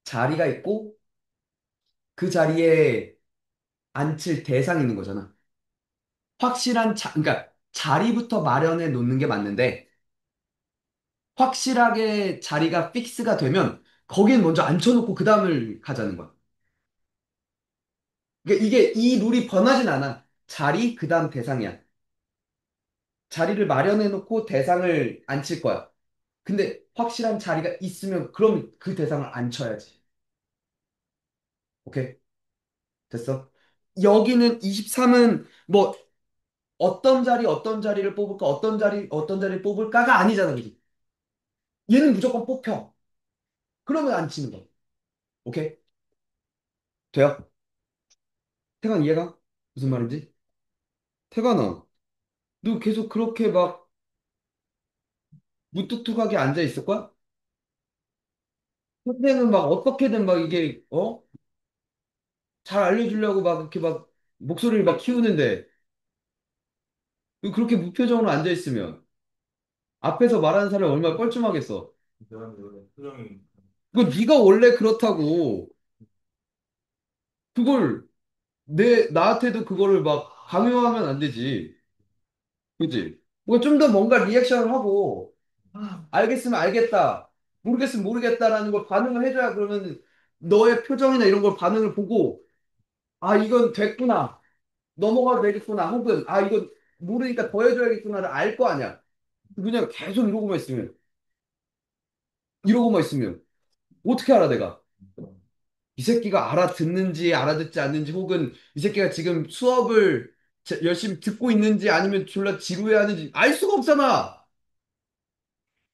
자리가 있고 그 자리에 앉힐 대상이 있는 거잖아. 그러니까 자리부터 마련해 놓는 게 맞는데 확실하게 자리가 픽스가 되면 거기엔 먼저 앉혀놓고 그 다음을 가자는 거야. 그러니까 이게 이 룰이 변하진 않아. 자리, 그 다음 대상이야. 자리를 마련해 놓고 대상을 앉힐 거야. 근데 확실한 자리가 있으면 그럼 그 대상을 앉혀야지. 오케이? 됐어? 여기는 23은 뭐 어떤 자리를 뽑을까, 어떤 자리를 뽑을까가 아니잖아, 그지? 얘는 무조건 뽑혀. 그러면 앉히는 거. 오케이? 돼요? 태관 이해가? 무슨 말인지? 태관아, 너 계속 그렇게 막 무뚝뚝하게 앉아 있을 거야? 선생은 막 어떻게든 막 이게, 잘 알려주려고 막 이렇게 막 목소리를 막 키우는데, 너 그렇게 무표정으로 앉아 있으면 앞에서 말하는 사람이 얼마나 뻘쭘하겠어.
내가 표정이.
그건 네가 원래 그렇다고. 그걸 나한테도 그거를 막 강요하면 안 되지. 그지? 뭔가 좀 더 뭔가 리액션을 하고, 알겠으면 알겠다. 모르겠으면 모르겠다라는 걸 반응을 해줘야 그러면 너의 표정이나 이런 걸 반응을 보고 아, 이건 됐구나. 넘어가도 되겠구나. 혹은 아, 이건 모르니까 더 해줘야겠구나를 알 거 아니야. 그냥 계속 이러고만 있으면 어떻게 알아 내가? 이 새끼가 알아듣는지 알아듣지 않는지 혹은 이 새끼가 지금 수업을 열심히 듣고 있는지 아니면 졸라 지루해하는지 알 수가 없잖아.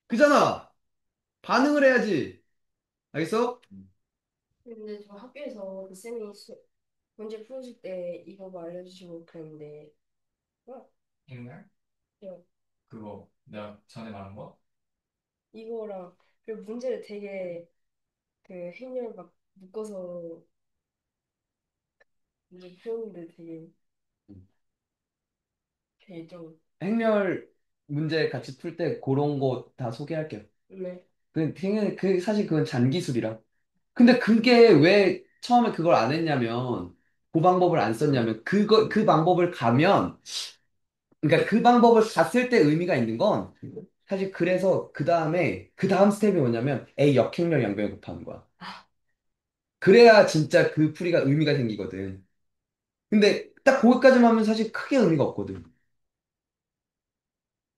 그잖아. 반응을 해야지. 알겠어?
근데 저 학교에서 그 쌤이 문제 풀어줄 때 이거 뭐 알려주시고 그랬는데 어,
행렬?
어,
그거 내가 전에 말한 거?
이거랑 그리고 문제를 되게 그 행렬 막 묶어서 문제 풀었는데 되게 좀
행렬 문제 같이 풀 때 그런 거 다 소개할게요.
네.
사실 그건 잔기술이라. 근데 그게 왜 처음에 그걸 안 했냐면, 그 방법을 안 썼냐면, 그 방법을 가면, 그러니까 그 방법을 갔을 때 의미가 있는 건, 사실 그래서 그 다음 스텝이 뭐냐면, A 역행렬 양변을 곱하는 거야. 그래야 진짜 그 풀이가 의미가 생기거든. 근데 딱 거기까지만 하면 사실 크게 의미가 없거든.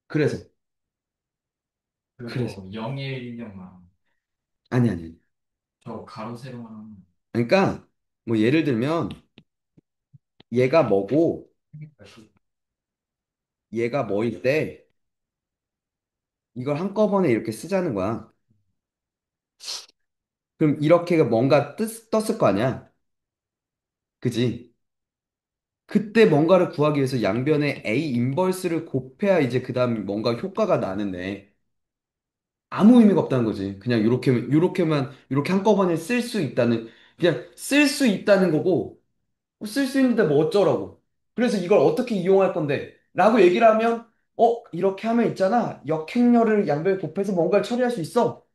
그래서, 그래서.
그거 011령만
아니.
저 가로 세로만 하는 거.
그러니까, 뭐 예를 들면, 얘가 뭐고, 얘가 뭐일 때, 이걸 한꺼번에 이렇게 쓰자는 거야. 그럼 이렇게 뭔가 떴을 거 아니야? 그지? 그때 뭔가를 구하기 위해서 양변에 A 인버스를 곱해야 이제 그 다음 뭔가 효과가 나는데 아무 의미가 없다는 거지. 그냥 요렇게 한꺼번에 쓸 수 있다는, 그냥 쓸 수 있다는 거고, 쓸 수 있는데 뭐 어쩌라고. 그래서 이걸 어떻게 이용할 건데? 라고 얘기를 하면, 이렇게 하면 있잖아. 역행렬을 양변에 곱해서 뭔가를 처리할 수 있어.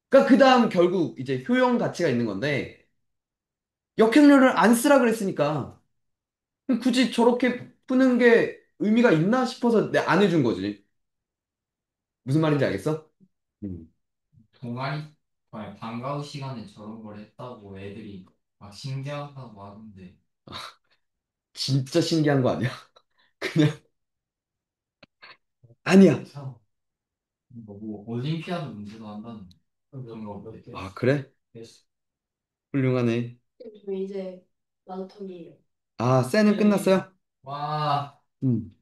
그러니까 그 다음 결국 이제 효용 가치가 있는 건데, 역행렬을 안 쓰라 그랬으니까. 굳이 저렇게 푸는 게 의미가 있나 싶어서 내 안 해준 거지. 무슨 말인지 알겠어? 음.
동아리 아니, 방과후 시간에 저런 걸 했다고 애들이 막 신기하다고 하던데
진짜 신기한 거 아니야? 그냥 아니야.
참, 뭐 올림피아드 문제도 한다는 방과후 때.
아, 그래?
됐어.
훌륭하네.
저 이제 나도 턴이에요.
아, 쎄는 끝났어요?
와
음.